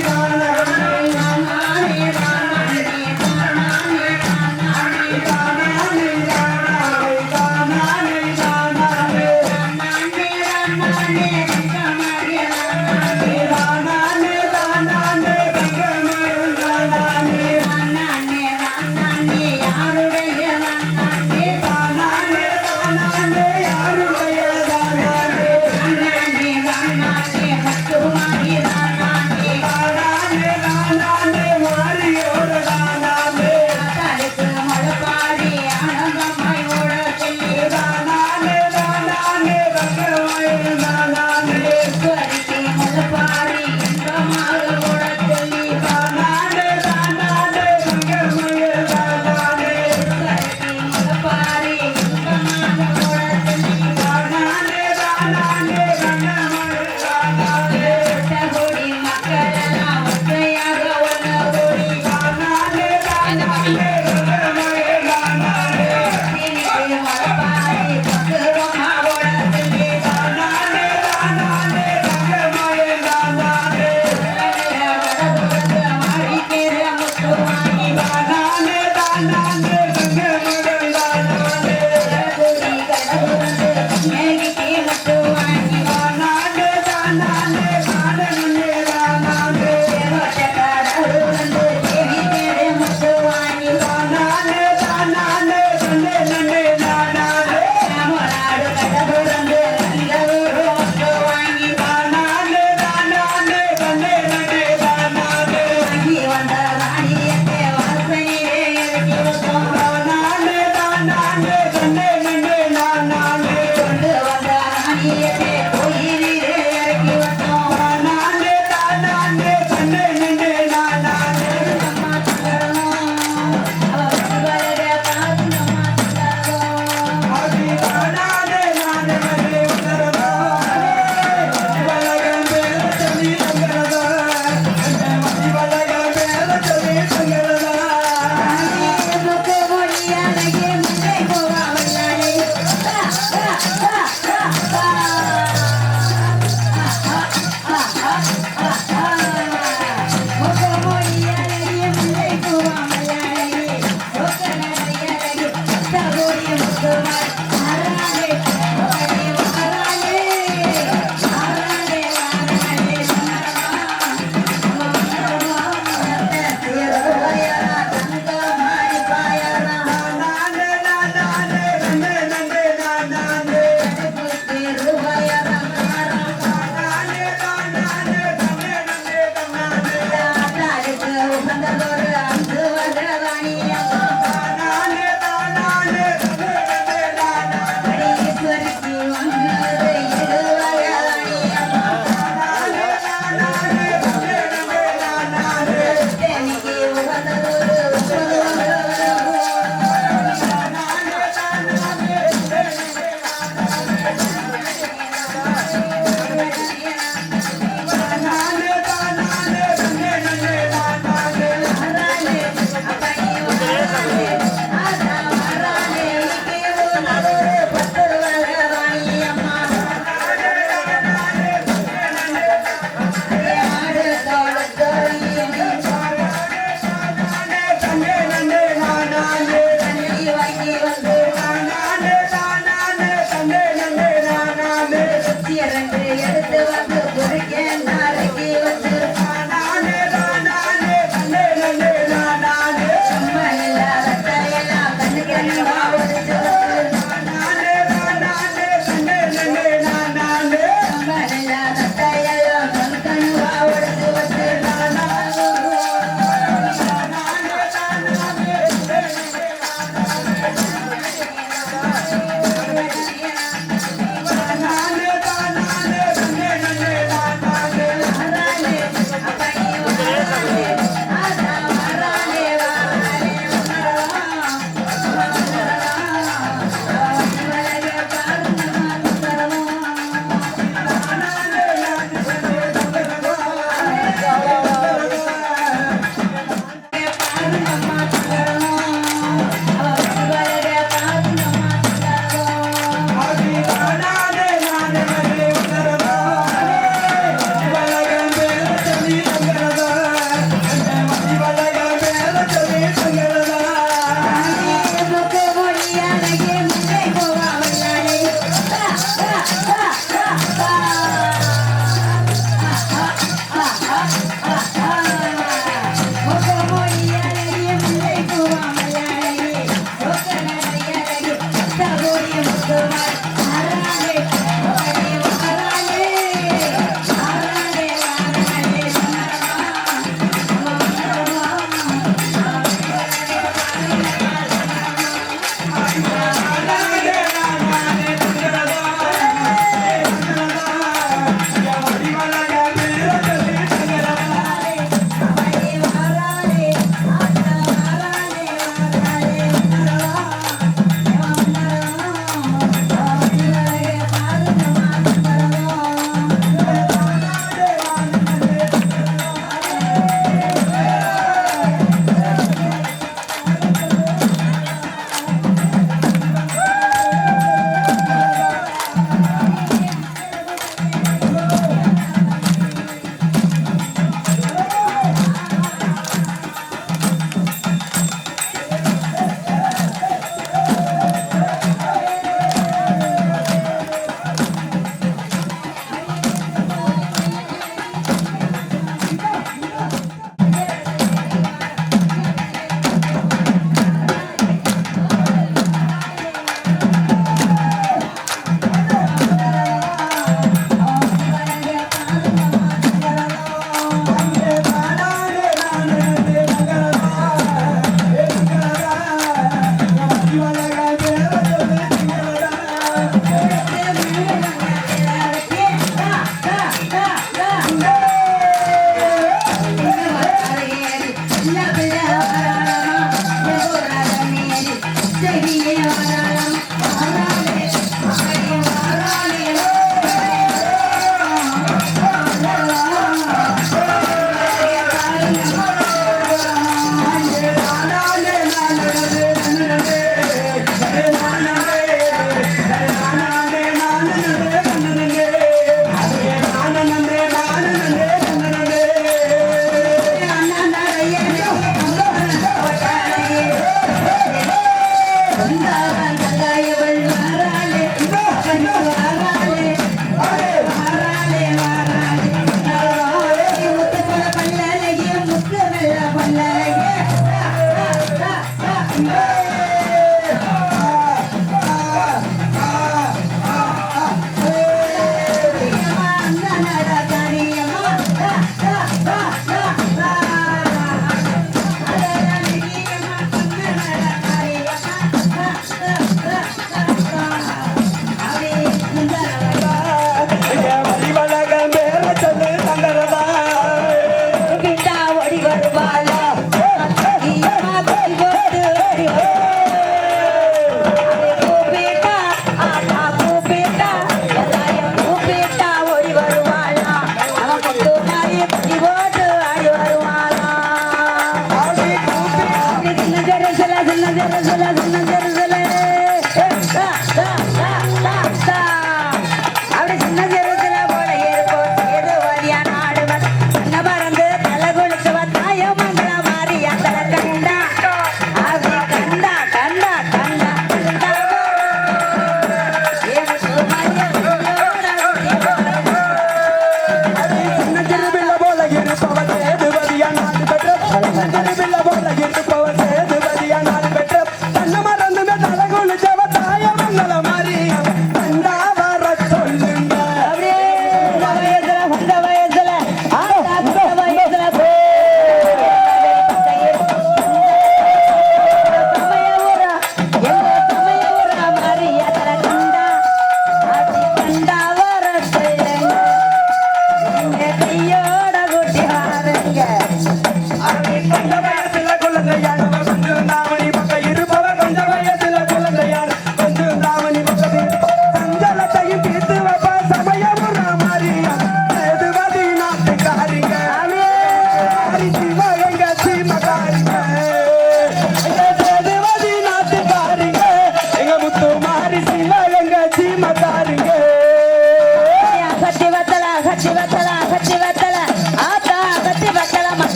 தான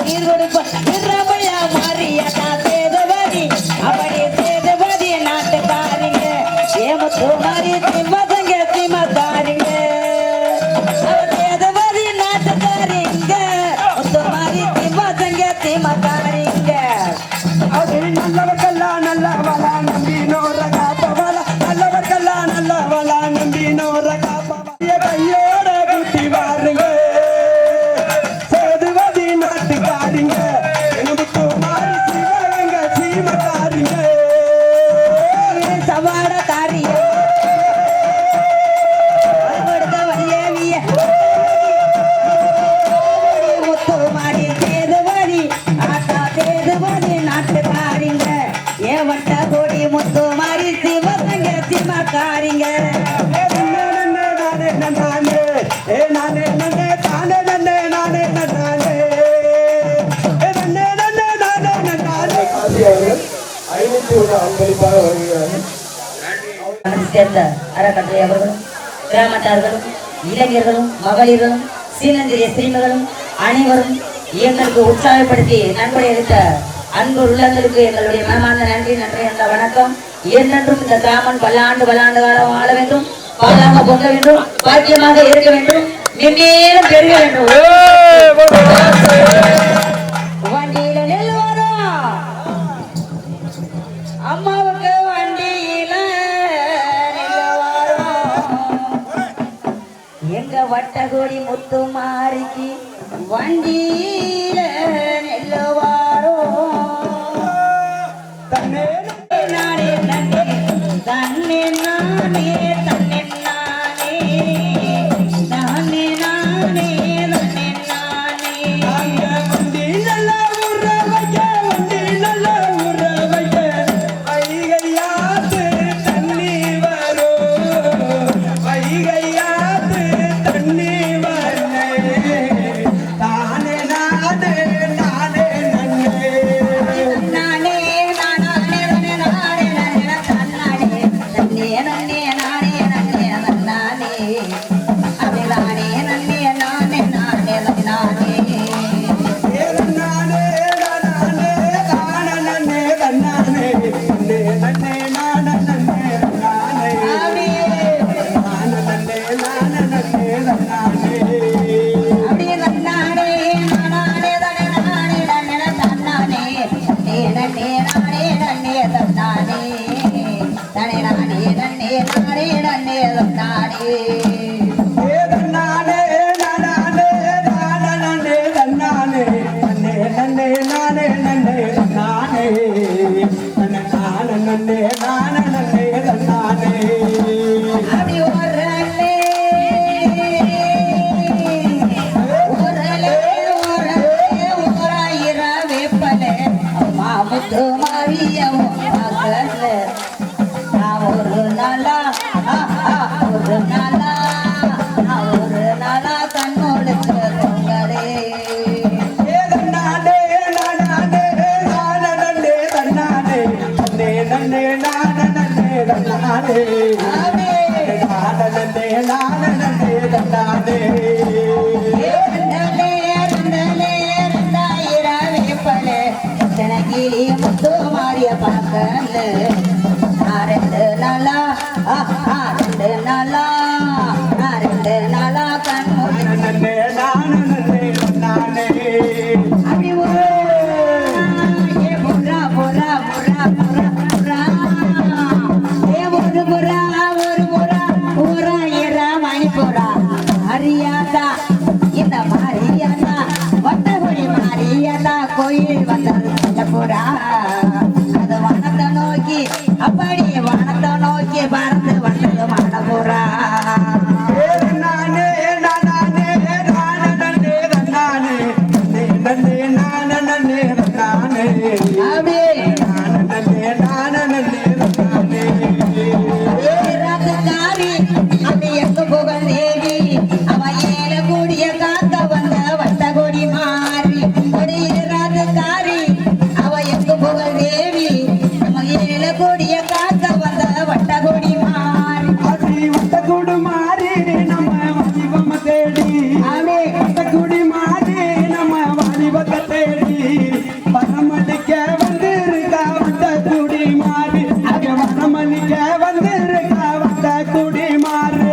உயிர் கொடுப்ப மாறியா சேதுபதி வட்டகோடி முத்து மாறி சிவசங்க சிம்மக்காரிங்க சேர்ந்த அறக்கட்டளை அவர்களும் கிராமத்தார்களும் இளைஞர்களும் மகளிரும் சீனந்திரிய சிறுமிகளும் அனைவரும் எங்களுக்கு உற்சாகப்படுத்தி நன்கொடை அளித்த அன்பு உள்ளங்களுக்கு எங்களுடைய மனமார்ந்த நன்றி என்ற வணக்கம். என்றென்றும் இந்த கிராமம் பல்லாண்டு காலம் வாழ வேண்டும், பாலாக பொங்க வேண்டும், பாக்கியமாக இருக்க வேண்டும், மென்மேலும் பெருக வேண்டும். வண்டியில நெல் வரும் அம்மாவுக்கு வண்டியில எங்க வட்டகோடி முத்து மாறிக்கு வண்டியில நெல்லு வாரும் தன்னே நானே தன்னே தன்னே நானே தன்னே நானே நானே நானே தன்னே நானே வண்டி நல்ல உறவைய வண்டி நல்ல உறவைய வைகையாத்து தண்ணி வரும் வைகையாத்து தண்ணி வரே தானே நானே நானே நன்னே நானே நானே நானே நானே தன்னானே தன்னே நன்னே நானே நன்னே நன்னானே அவே நானே நன்னே நானே நானே நன்னானே முத்து மாறிய பார்க்கல ரெண்டு நாளா ரெண்டு நாளா ரெண்டு நாளா கண்மூடி அப்படி ஒரு புறா புறா புறா புறா புறா ஒரு புறா ஒரு புறா புறா இரா மணிப்புறா அரியாதா இந்த மாரியாதா வட்டகுடி மாரியாதா கோயில் வந்தது புறா அது வனத்தை நோக்கி அப்படி வனத்தை நோக்கி பறந்து வந்தது மனபுறா ராத்துக்காரி அப்படி எங்க புகழ் தேவி அவ ஏல கூடிய காத்த வந்த வட்டகொடி மாறி ராத்துக்காரி புகழ் தேவி நம்ம ஏல கூடிய காத்த வந்த வட்டகொடி மாறி வட்டகொடு மாறி நம்ம வாலிபம் தேடி அவே வட்டகொடி மாறி நம்ம வாலிபத்தை தேடி பரமடிக்க வந்திருக்கா வட்டகுடி மாறி அக பரமடிக்க வந்திருக்கா வட்டகுடி மாறி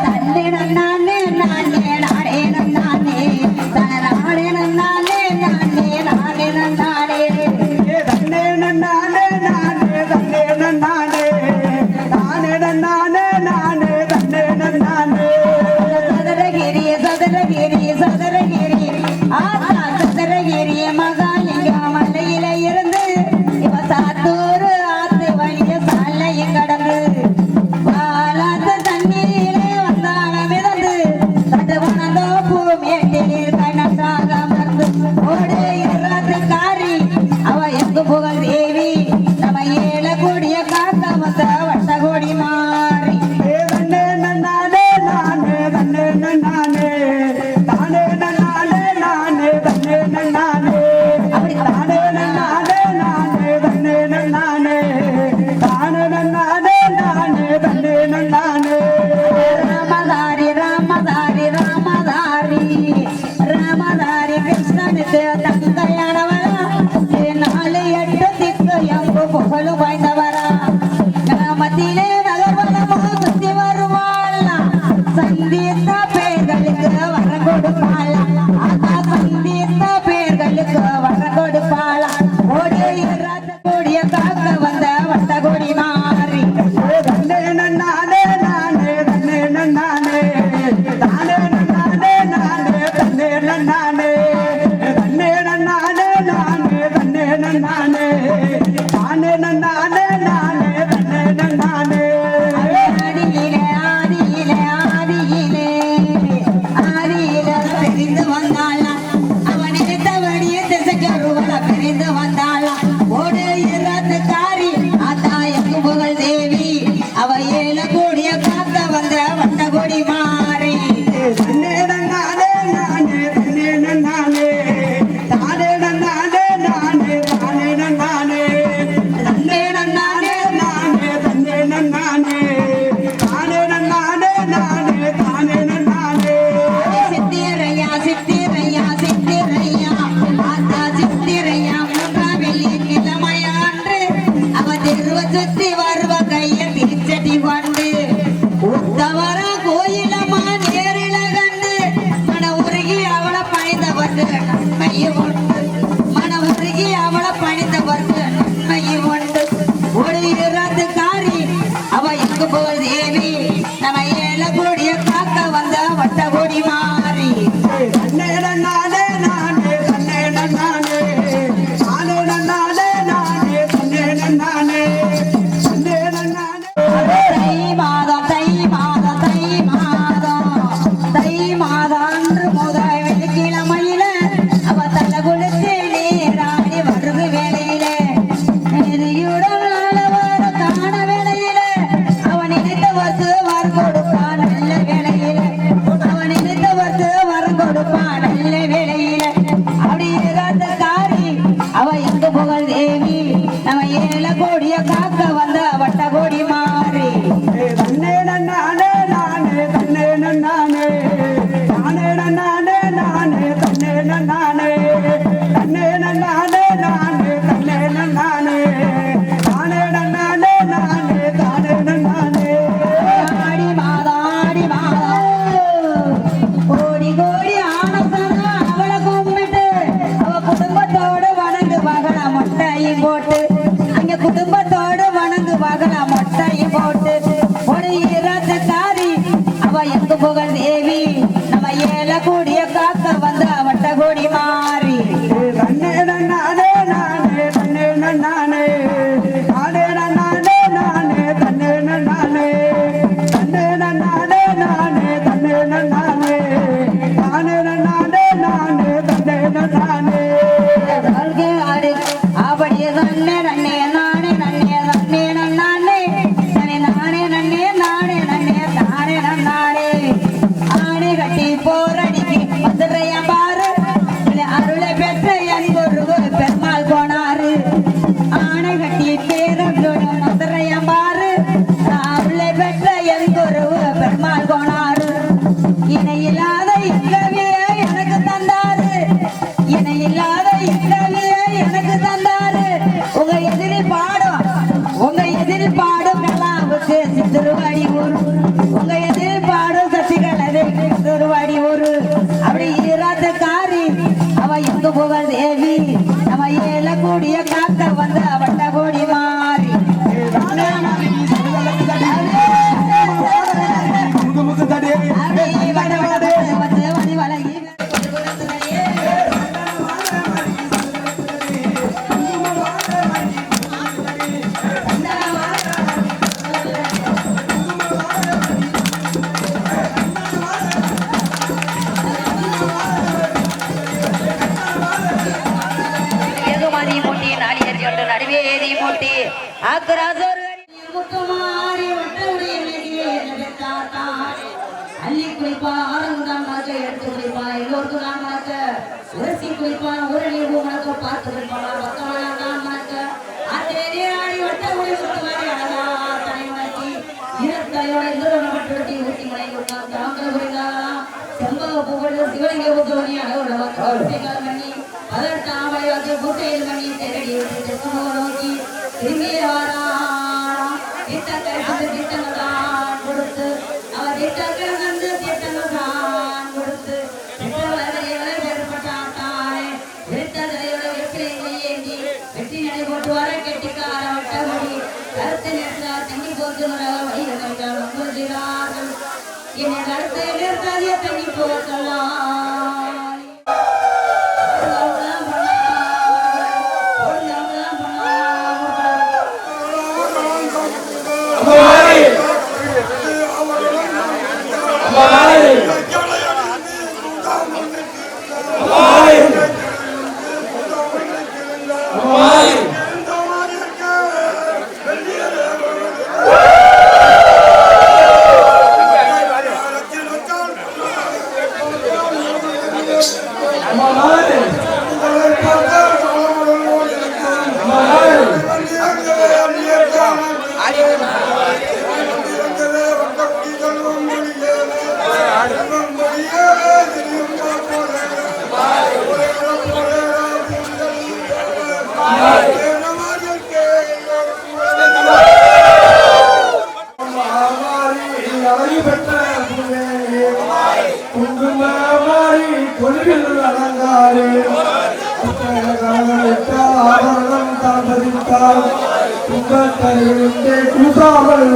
தன்னே நானே நானே நானே நானே தனரானே நானே நானே நானே நானே சதுரகிரி மகாலிங்க மலையில இருந்து இவ சாத்தூர் ஆத்து வழிய சாலைய நன்னானே நானே தன்னே நன்னானே ராமதாரி ராமதாரி ராமதாரி ராமதாரி கிருஷ்ணனுக்கு தங்கையானவரா 4-8 திக்கு எங்கு புகழு வாய்ந்தவரா கிராமத்திலே நகர்வனமோ சுத்தி வருவாள் சந்தித்த பேர்களுக்கு வர கொடுப்பாள் சந்தித்த பேர்களுக்கு வர கொடுப்பாள் ஓடி கூடிய காக்க வந்த வட்டகொடி மாறி தன்னே நன்னானே நானே தன்னே நன்னானே தானே நன்னானே நானே தன்னே நன்னானே தன்னே நன்னானே நானே தன்னே நன்னானே தானே நன்னானே நானே தன்னே நன்னானே ஆதியிலே ஆதியிலே ஆதியிலே ஆதியிலே பிரிந்து வந்தாளா அவன் நினைத்தபடியே திசைக்கருவல பிரிந்து வந்தாளா ஓடு இறந்துக்காரி ஆத்தாயக்கு புகழ் தேவி அவ 7 கோடிய காக்க வந்த வட்டகொடி மாறி தன்னே நன்னானே நானே தன்னே நன்னானே தானே நன்னானே நானே தானே நன்னானே தன்னே நன்னானே நானே தன்னே நன்னானே தானே நன்னானே நானே தானே நன்னானே சித்திரையா சித்திரையா சித்திரையா ஆத்தா சித்திரையா 3ஆம் வெள்ளி கிழமையான்று அவ திருவ சுத்தி வருவ கைய திருச்சடி கொண்டு உத்தவர கோயிலம்மா நேரில கண்டு மன உருகி அவளை பணிந்தவர்க்கு நன்மையை உண்டு மன உருகி அவளை பணிந்தவர்க்கு நன்மையை உண்டு ஒரு இறந்து காரி அவ எங்கு புகழ் தேவி நம்ம 7 கோடிய காக்க வந்த வட்டகொடி மாறி தன்னே நன்னானே நானே தன்னே நன்னானே தானே நன்னானே நானே தன்னே நன்னானே தன்னே நன்னானே தை மாதம் தை மாதம் தை மாதம் தை மாதம் அன்று முதல் வெள்ளிக்கிழமையில அவ தலை குளித்து நீராடி வருது வேளையில நெறியுடன் வர காண வேளையில அவன் நினைத்தவர்க்கு வரம் கொடுப்பான் நல்ல வேளையில அவன் நினைத்தவர்க்கு வரம் கொடுப்பான் நல்ல வேளையில அப்படி இறந்த காரி அவ எங்கு புகழ் தேவி நம்ம 7 கோடிய காக்க வந்த வட்டகோடி மாறி தன்னே நன்னானே நானே தன்னே நன்னானே தானே நன்னானே நானே தன்னே நன்னானே தன்னே நன்னானே நானே தன்னே நன்னானே தானே நன்னானே நானே தானே நன்னானே ஆடி மாதம் கோடி கோடி ஆனசனா அவளை கும்பிட்டு அவ குடும்பத்தோடு வணங்கு மகள மொட்டையும் போட்டு அங்க குடும்பத்தோடு வணங்கு மகள மொட்டையும் போட்டு ஒரு இறந்த காரி அவ எங்கு புகழ் தேவி நம்ம 7 கோடிய காக்க வந்த வட்டகோடி மாறி தன்னே நன்னானே நானே தன்னே நன்னானே தானே நன்னானே நானே தன்னே நன்னானே தன்னே நன்னானே நானே தன்னே நன்னானே தானே நன்னானே நானே தன்னே நன்னானே வாழ்க்கை ஆடு அப்படியே நன்னே நன்னே நானே நன்னே நன்னே நன்னானே நன்னே நானே நன்னே நானே நன்னே தானே நன்னானே ஆணை கட்டி போரடிக்கு மதுரையா பாரு அருளை பெற்ற என் குருவு பெருமாள் போனாரு ஆணை கட்டி பேரோட மதுரையா பாரு அருளை பெற்ற என் குருவு பெருமாள் போனாரு இணையில்லாத இக்கவியை எனக்கு தந்தாரு இணையில்லாத இக்கவியை எனக்கு தந்தாரு உங்க எதிரில் பாடும் கலாவுக்கு சித்திருவாடி ஊரு உங்க எதிரில் பாடும் சசிகலதை சித்திருவாடி ஊரு அப்படி இராத காரி அவ எங்கு புகழ் தேவி நம்ம 7 கோடிய காக்க வந்த வட்டகோடி மாறி வழங்கி ஏகுமதி மூட்டி நாடியத்தி ஒன்று நடுவேதி மூட்டி ஆக்குராசோர் முத்துமாரி ஒட்டவுடைய அள்ளி குளிப்பா ஆரங்குதான் மரத்தை எடுத்து குளிப்பா எல்லோருக்கும் நான் மரத்தை உரசி குளிப்பா ஊரடி மரத்தை பார்த்து குளிப்பா பக்கமான நான் மரத்தை ஆத்திரே ஆடி ஒட்ட முடி முத்துமாரி அழகா தலையோட இந்திரவனப்பட்டு ஊட்டி மலை கொடுத்தார் தாங்கள் புரிந்தாராம் செம்பக புகழ் சிவலிங்க புத்தோணி அழகுள்ளவண்ணி 18ஆம் வயது பூட்டையில் மணி தேரடி தெற்குமுக நோக்கி திரும்பியாராம் திட்டங்கள் தான் கொடுத்து அவர் திட்டங்கள் வந்து திட்டங்கள் தான் கொடுத்து வெற்றி நடை போட்டு வர கெட்டிக்கார வட்டமொழி கருத்து நிறுத்தார் தண்ணி போட்டு வழிகிறார்கள் என்னை கருத்தை நிறுத்தாதே தண்ணி போக்கலாம்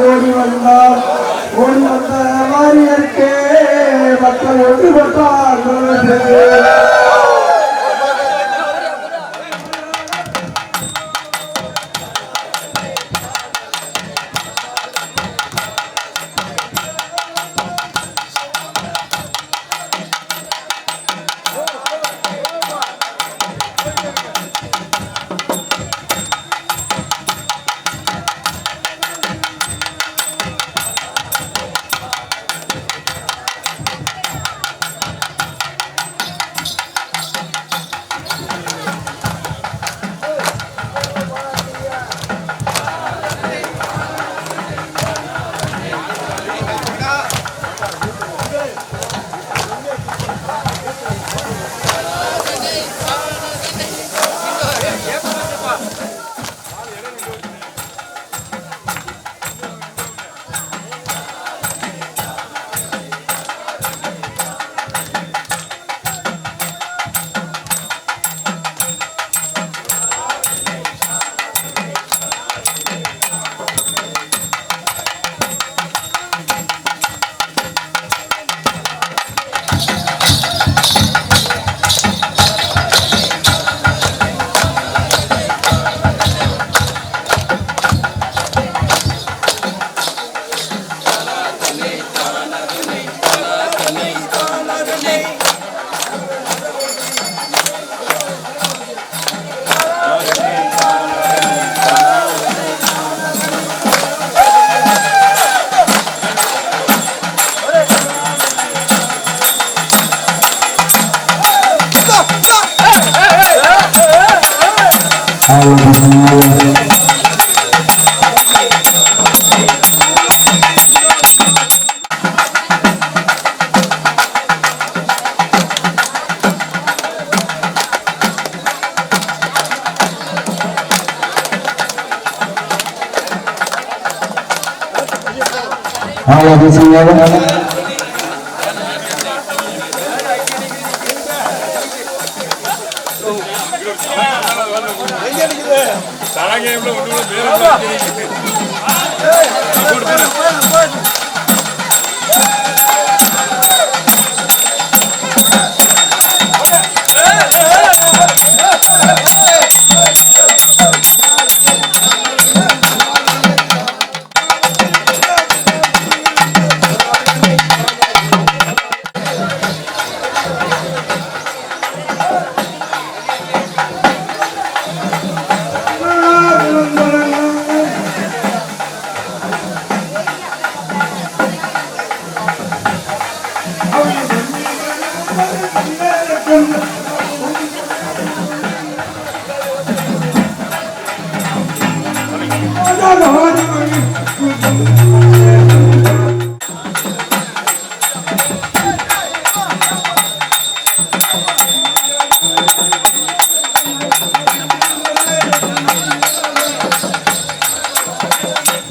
ஓடி வந்தார் ஓடி வந்த மாரியற்கே மக்கள் ஒன்றுபட்டார்கள் Hadi.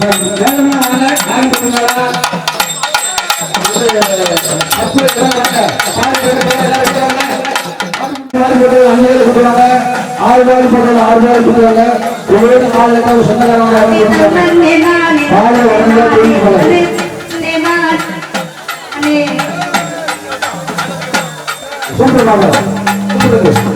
வேகமா வாங்க நாளைக்கு மேல அப்படி வாங்க பாருங்க அஞ்சு கொடுவாங்க 6 ரூபாய் போடுறாங்க 6 ரூபாய் கொடுவாங்க ஒவ்வொரு நாள் சொந்தக்காரங்க பாலை உடனே தூக்கி போடுறாங்க சூப்பர் பாபா சூப்பர்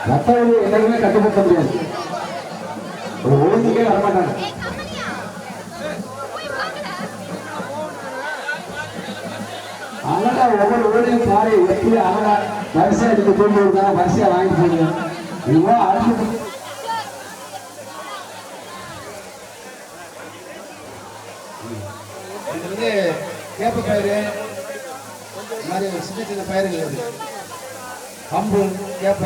மற்றவர்கள் எல்லாருமே கட்டுப்படுத்த முடியாது. ஒரு ஒழுங்குக்கே வரமாட்டாங்க. அதனால ஒவ்வொரு ஊரையும் பாரு எப்படி அவங்க வரிசை எடுத்து கொண்டு வருவாங்க, வரிசையா வாங்கி போடுங்க. இவ்வளோ அடுத்து கேப்ப பயிறு மாதிரி சின்ன சின்ன பயிர்கள் அது கம்பு கேப்ப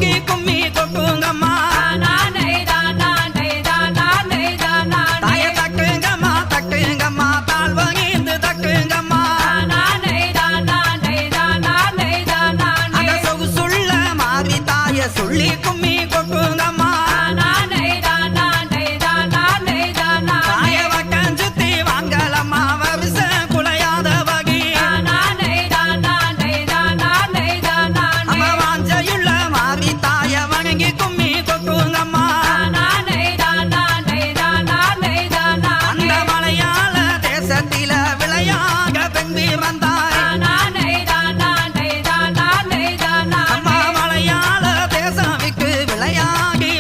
வாங்கி கும்மி கொட்டுங்கம்மா தாய தட்டுங்கம்மா தட்டுங்கம்மா தாழ் வாங்கிந்து தட்டுங்கம்மா அந்த சொகுசுள்ள மாறி தாய சொல்லி கும்மி கொட்டுங்கம்மா தாய வட்டம் சுத்தி வாங்கலம்மா வரிச குலையாத வகை அம்மா வாஞ்சையுள்ள மாறி தாய வணங்கி கும்மி கொட்டுங்கம்மா அந்த மலையாள தேசத்தில விளையாக பெண்பி வந்தாய் அம்மா மலையாள தேசம் விட்டு விளையாகி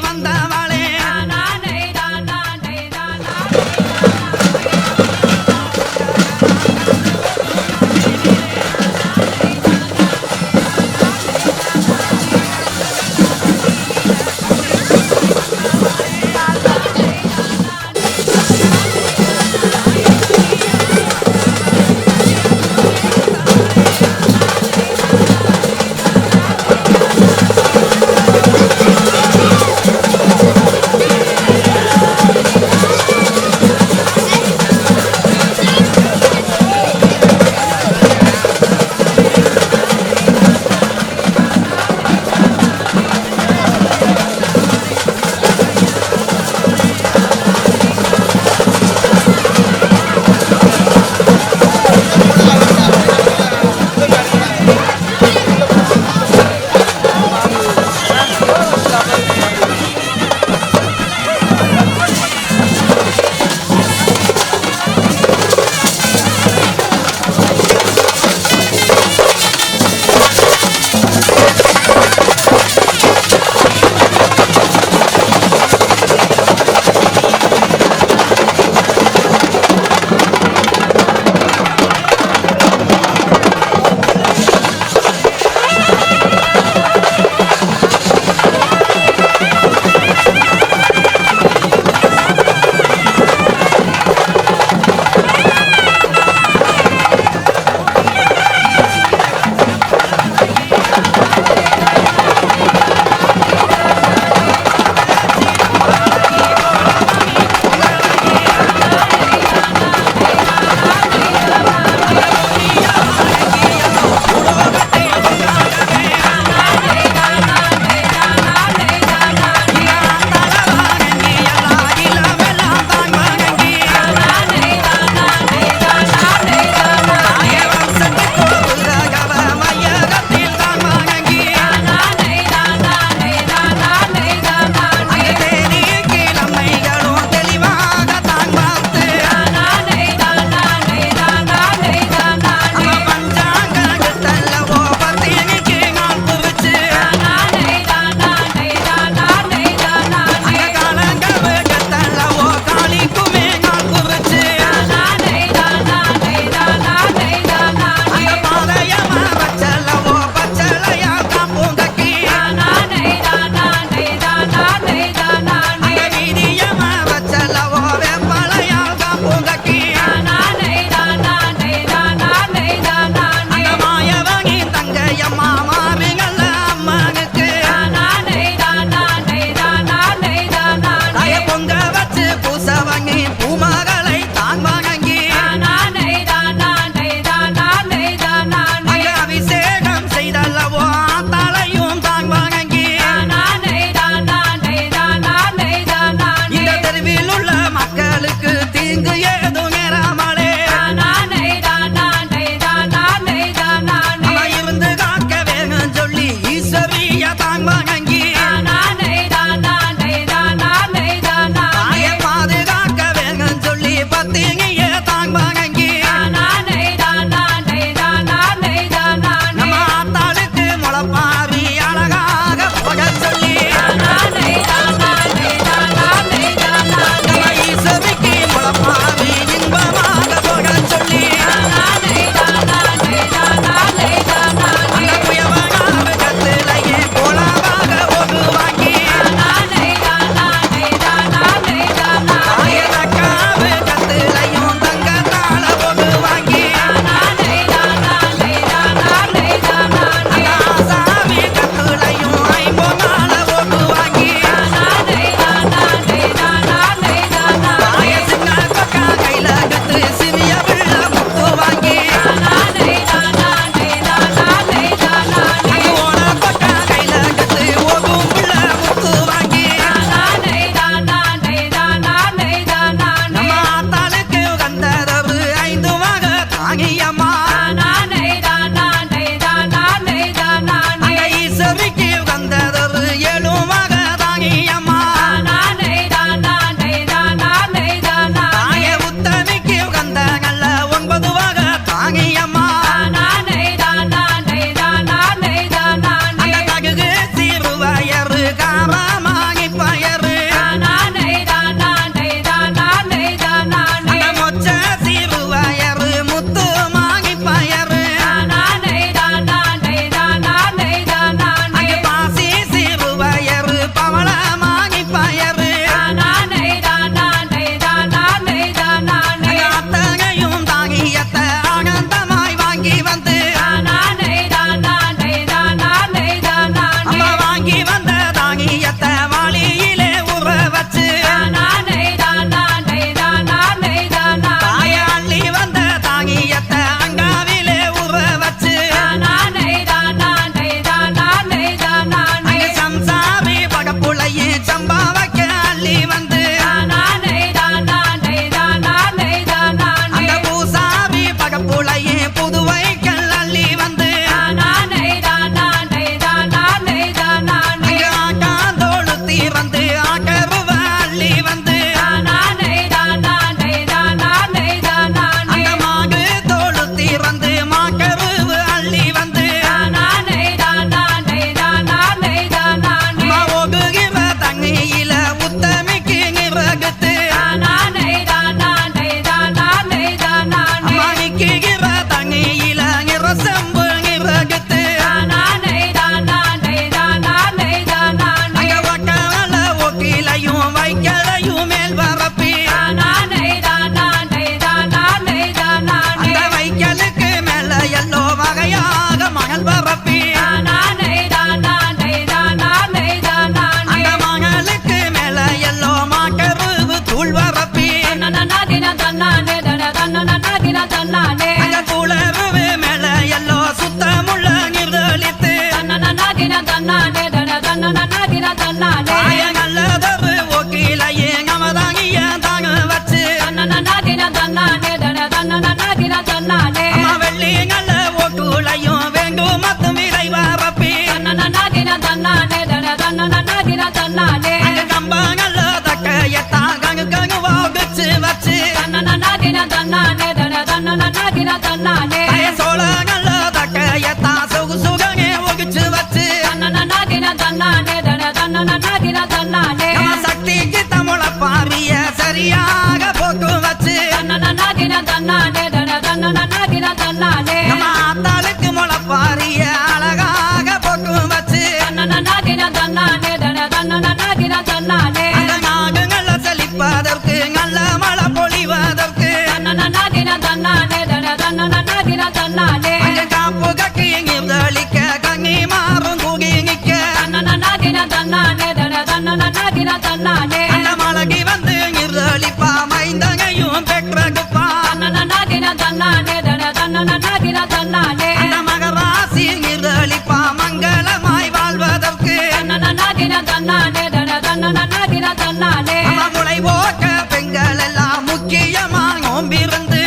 முளை போக்க பெண்கள் எல்லாம் முக்கியமா நோம்பிருந்து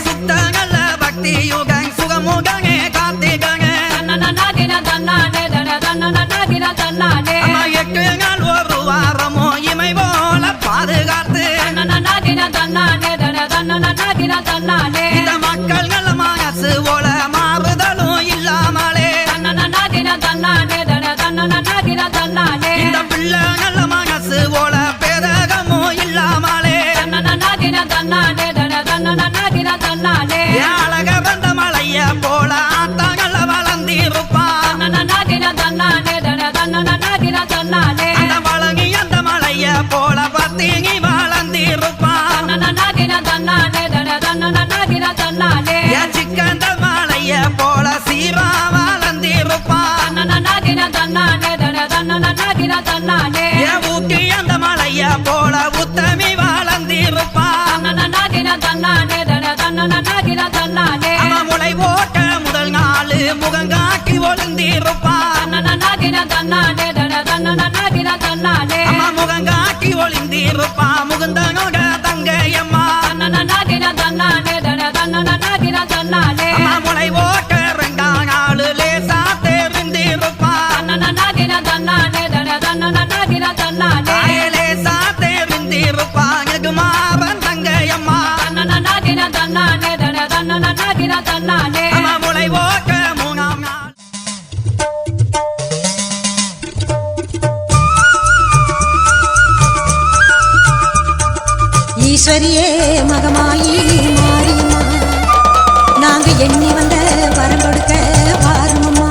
சுத்தங்கள பக்தி யுகங் சுகமுகங்கே காத்திகங்க 8 நாள் ஒரு வாரமோ இமை போல பாதுகாத்து இந்த மக்கள் நல்ல மனசு போல மாறுதலும் இல்லாமலே இந்த பிள்ளை நல்ல மனசு போல பேதகமோ இல்லாமலே அழக வந்த மலைய போல ஆத்தாங்கள வளர்ந்திருப்பான் அந்த வழங்கி அந்த மலைய போல பத்திங்கி வளர்ந்திருப்பான் சிக்கந்த மலைய போல சீரா வளர்ந்திருப்பான் ஊட்டி அந்த மலைய போல உத்தமி வளர்ந்திருப்பான் முளை போட்ட முதல் நாள் முகங்காக்கி ஒளிந்திருப்பான் முகங்காக்கி ஒளிந்திருப்பான் முகுந்தனோட தங்கையம்மா முளை போட்ட 2ஆம் நாள் லேசா தெரிந்திருப்பான் லேசா தெரிந்திருப்பான் குமாரன் தங்கையம்மா முளை போட்ட 3ஆம் நாள் ஈஸ்வரியே மகமாயி மாரியம்மா நாங்க எண்ணி வந்த வரம் கொடுக்க வாருமம்மா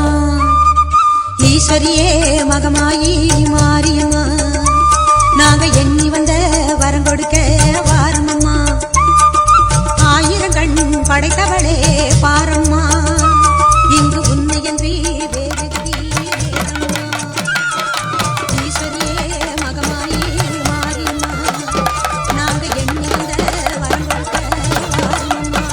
ஈஸ்வரியே மகமாயி மாரியம்மா நாங்க எண்ணி வந்த வரம் கொடுக்க வாருமம்மா 1000 கண் படைத்தவளே பாரம்மா இங்கு உன்னையன்றி வேறு கதி ஏதம்மா ஈஸ்வரியே மகமாயி மாரியம்மா நாங்க எண்ணி வந்த வரம் கொடுக்க வாருமம்மா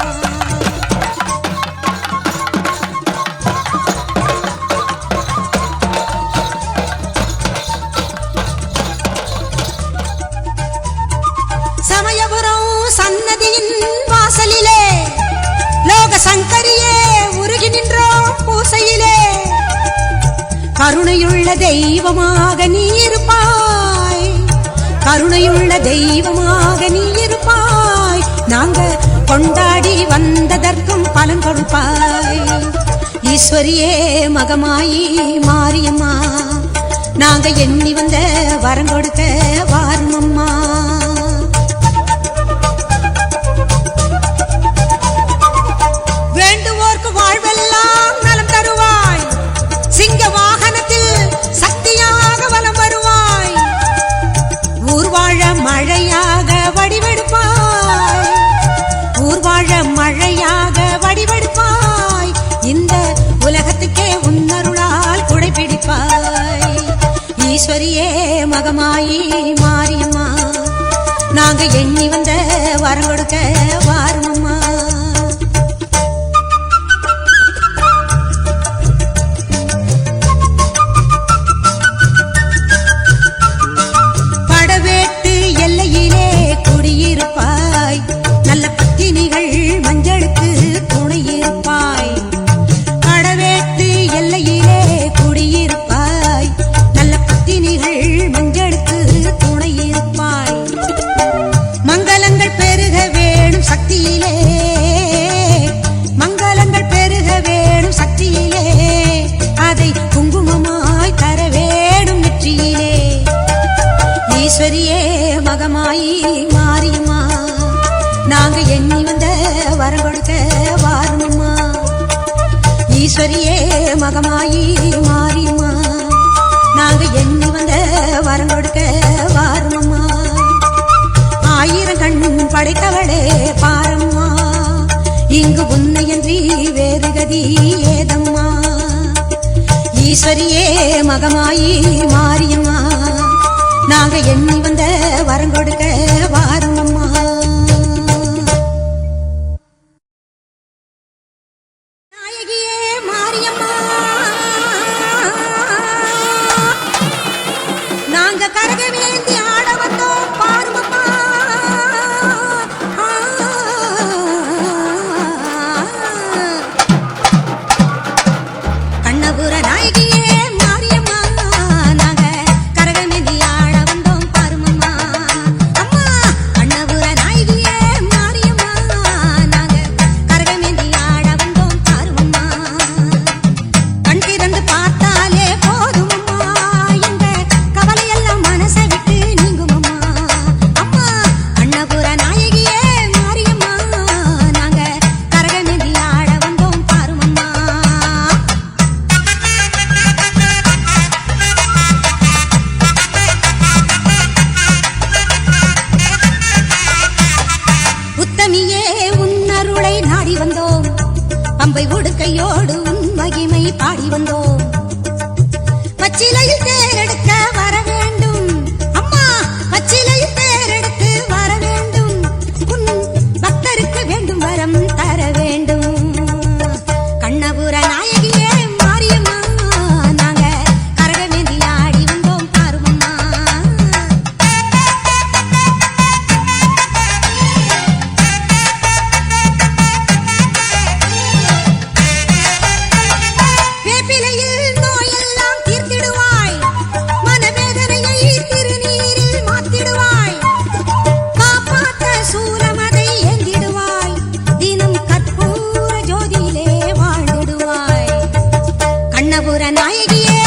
சமயபுரம் சன்னதியின் வாசலிலே லோக சங்கரியே உருகி நின்றோம் பூசையிலே கருணையுள்ள தெய்வமாக நீ இருப்பாய் கருணையுள்ள தெய்வமாக நீ இருப்பாய் நாங்க கொண்டாடி வந்ததற்கும் பலன் கொடுப்பாய் ஈஸ்வரியே மகமாயி மாரியம்மா நாங்க எண்ணி வந்த வரம் கொடுக்க வாருமம்மா வேண்டுவோர்க்கு வாழ்வெல்லாம் நலம் தருவாய் சிங்க வாகனத்தில் சக்தியாக வலம் வருவாய் ஊர்வாழ மழையாக வடிவெடுப்பாய் ஊர்வாழ மழையாக வடிவெடுப்பாய் இந்த உலகத்துக்கே உன்னருளால் குடைபிடிப்பாய் ஈஸ்வரியே மகமாயி மாரியம்மா நாங்க எண்ணி வந்த வரம் கொடுக்க வாருமம்மா படவேட்டு எல்லையிலே குடியிருப்பாய் நல்ல பத்தினிகள் மஞ்சளுக்கு துணையிருப்பாய் படவேட்டு எல்லையிலே குடியிருப்பாய் நல்ல பத்தினிகள் மஞ்சளுக்கு துணையிருப்பாய் மங்களங்கள் பெருக வேணும் சக்தியிலே மங்களங்கள் பெருக வேணும் சக்தியிலே அதை குங்குமமாய் தர வேணும் நெற்றியிலே ஈஸ்வரியே மகமாயி மாரியம்மா நாங்க எண்ணி வந்த வரம் கொடுக்க வாருமம்மா ஈஸ்வரியே மகமாயி மாரியம்மா நாங்க எண்ணி வந்த வரம் கொடுக்க வாருமம்மா 1000 கண் படைத்தவளே பாரம்மா இங்கு உன்னையன்றி வேறு கதி ஏதம்மா ஈஸ்வரியே மகமாயி மாரியம்மா நாங்க எண்ணி வந்த வரம் கொடுக்க வாருமம்மா நாயகியே மாரியம்மா வந்தோம் பச்சிலையில் தேரெடுக்க வர வேண்டும் அம்மா பச்சிலையில் தேரெடுத்து வர வேண்டும் உன் பக்தருக்கு வேண்டும் வரம் தர வேண்டும் கண்ணபுர நாயகியே மாரியம்மா நாங்க கரகமேந்தி ஆடி வந்தோம் பாருமம்மா வேப்பிலையில் நோயெல்லாம் தீர்த்திடுவாய் மனவேதனையை திருநீரில் மாத்திடுவாய் காப்பாற்ற சூலமதை ஏந்திடுவாய் தினம் கற்பூர ஜோதியிலே வாழ்ந்திடுவாய் கண்ணபுர நாயகியே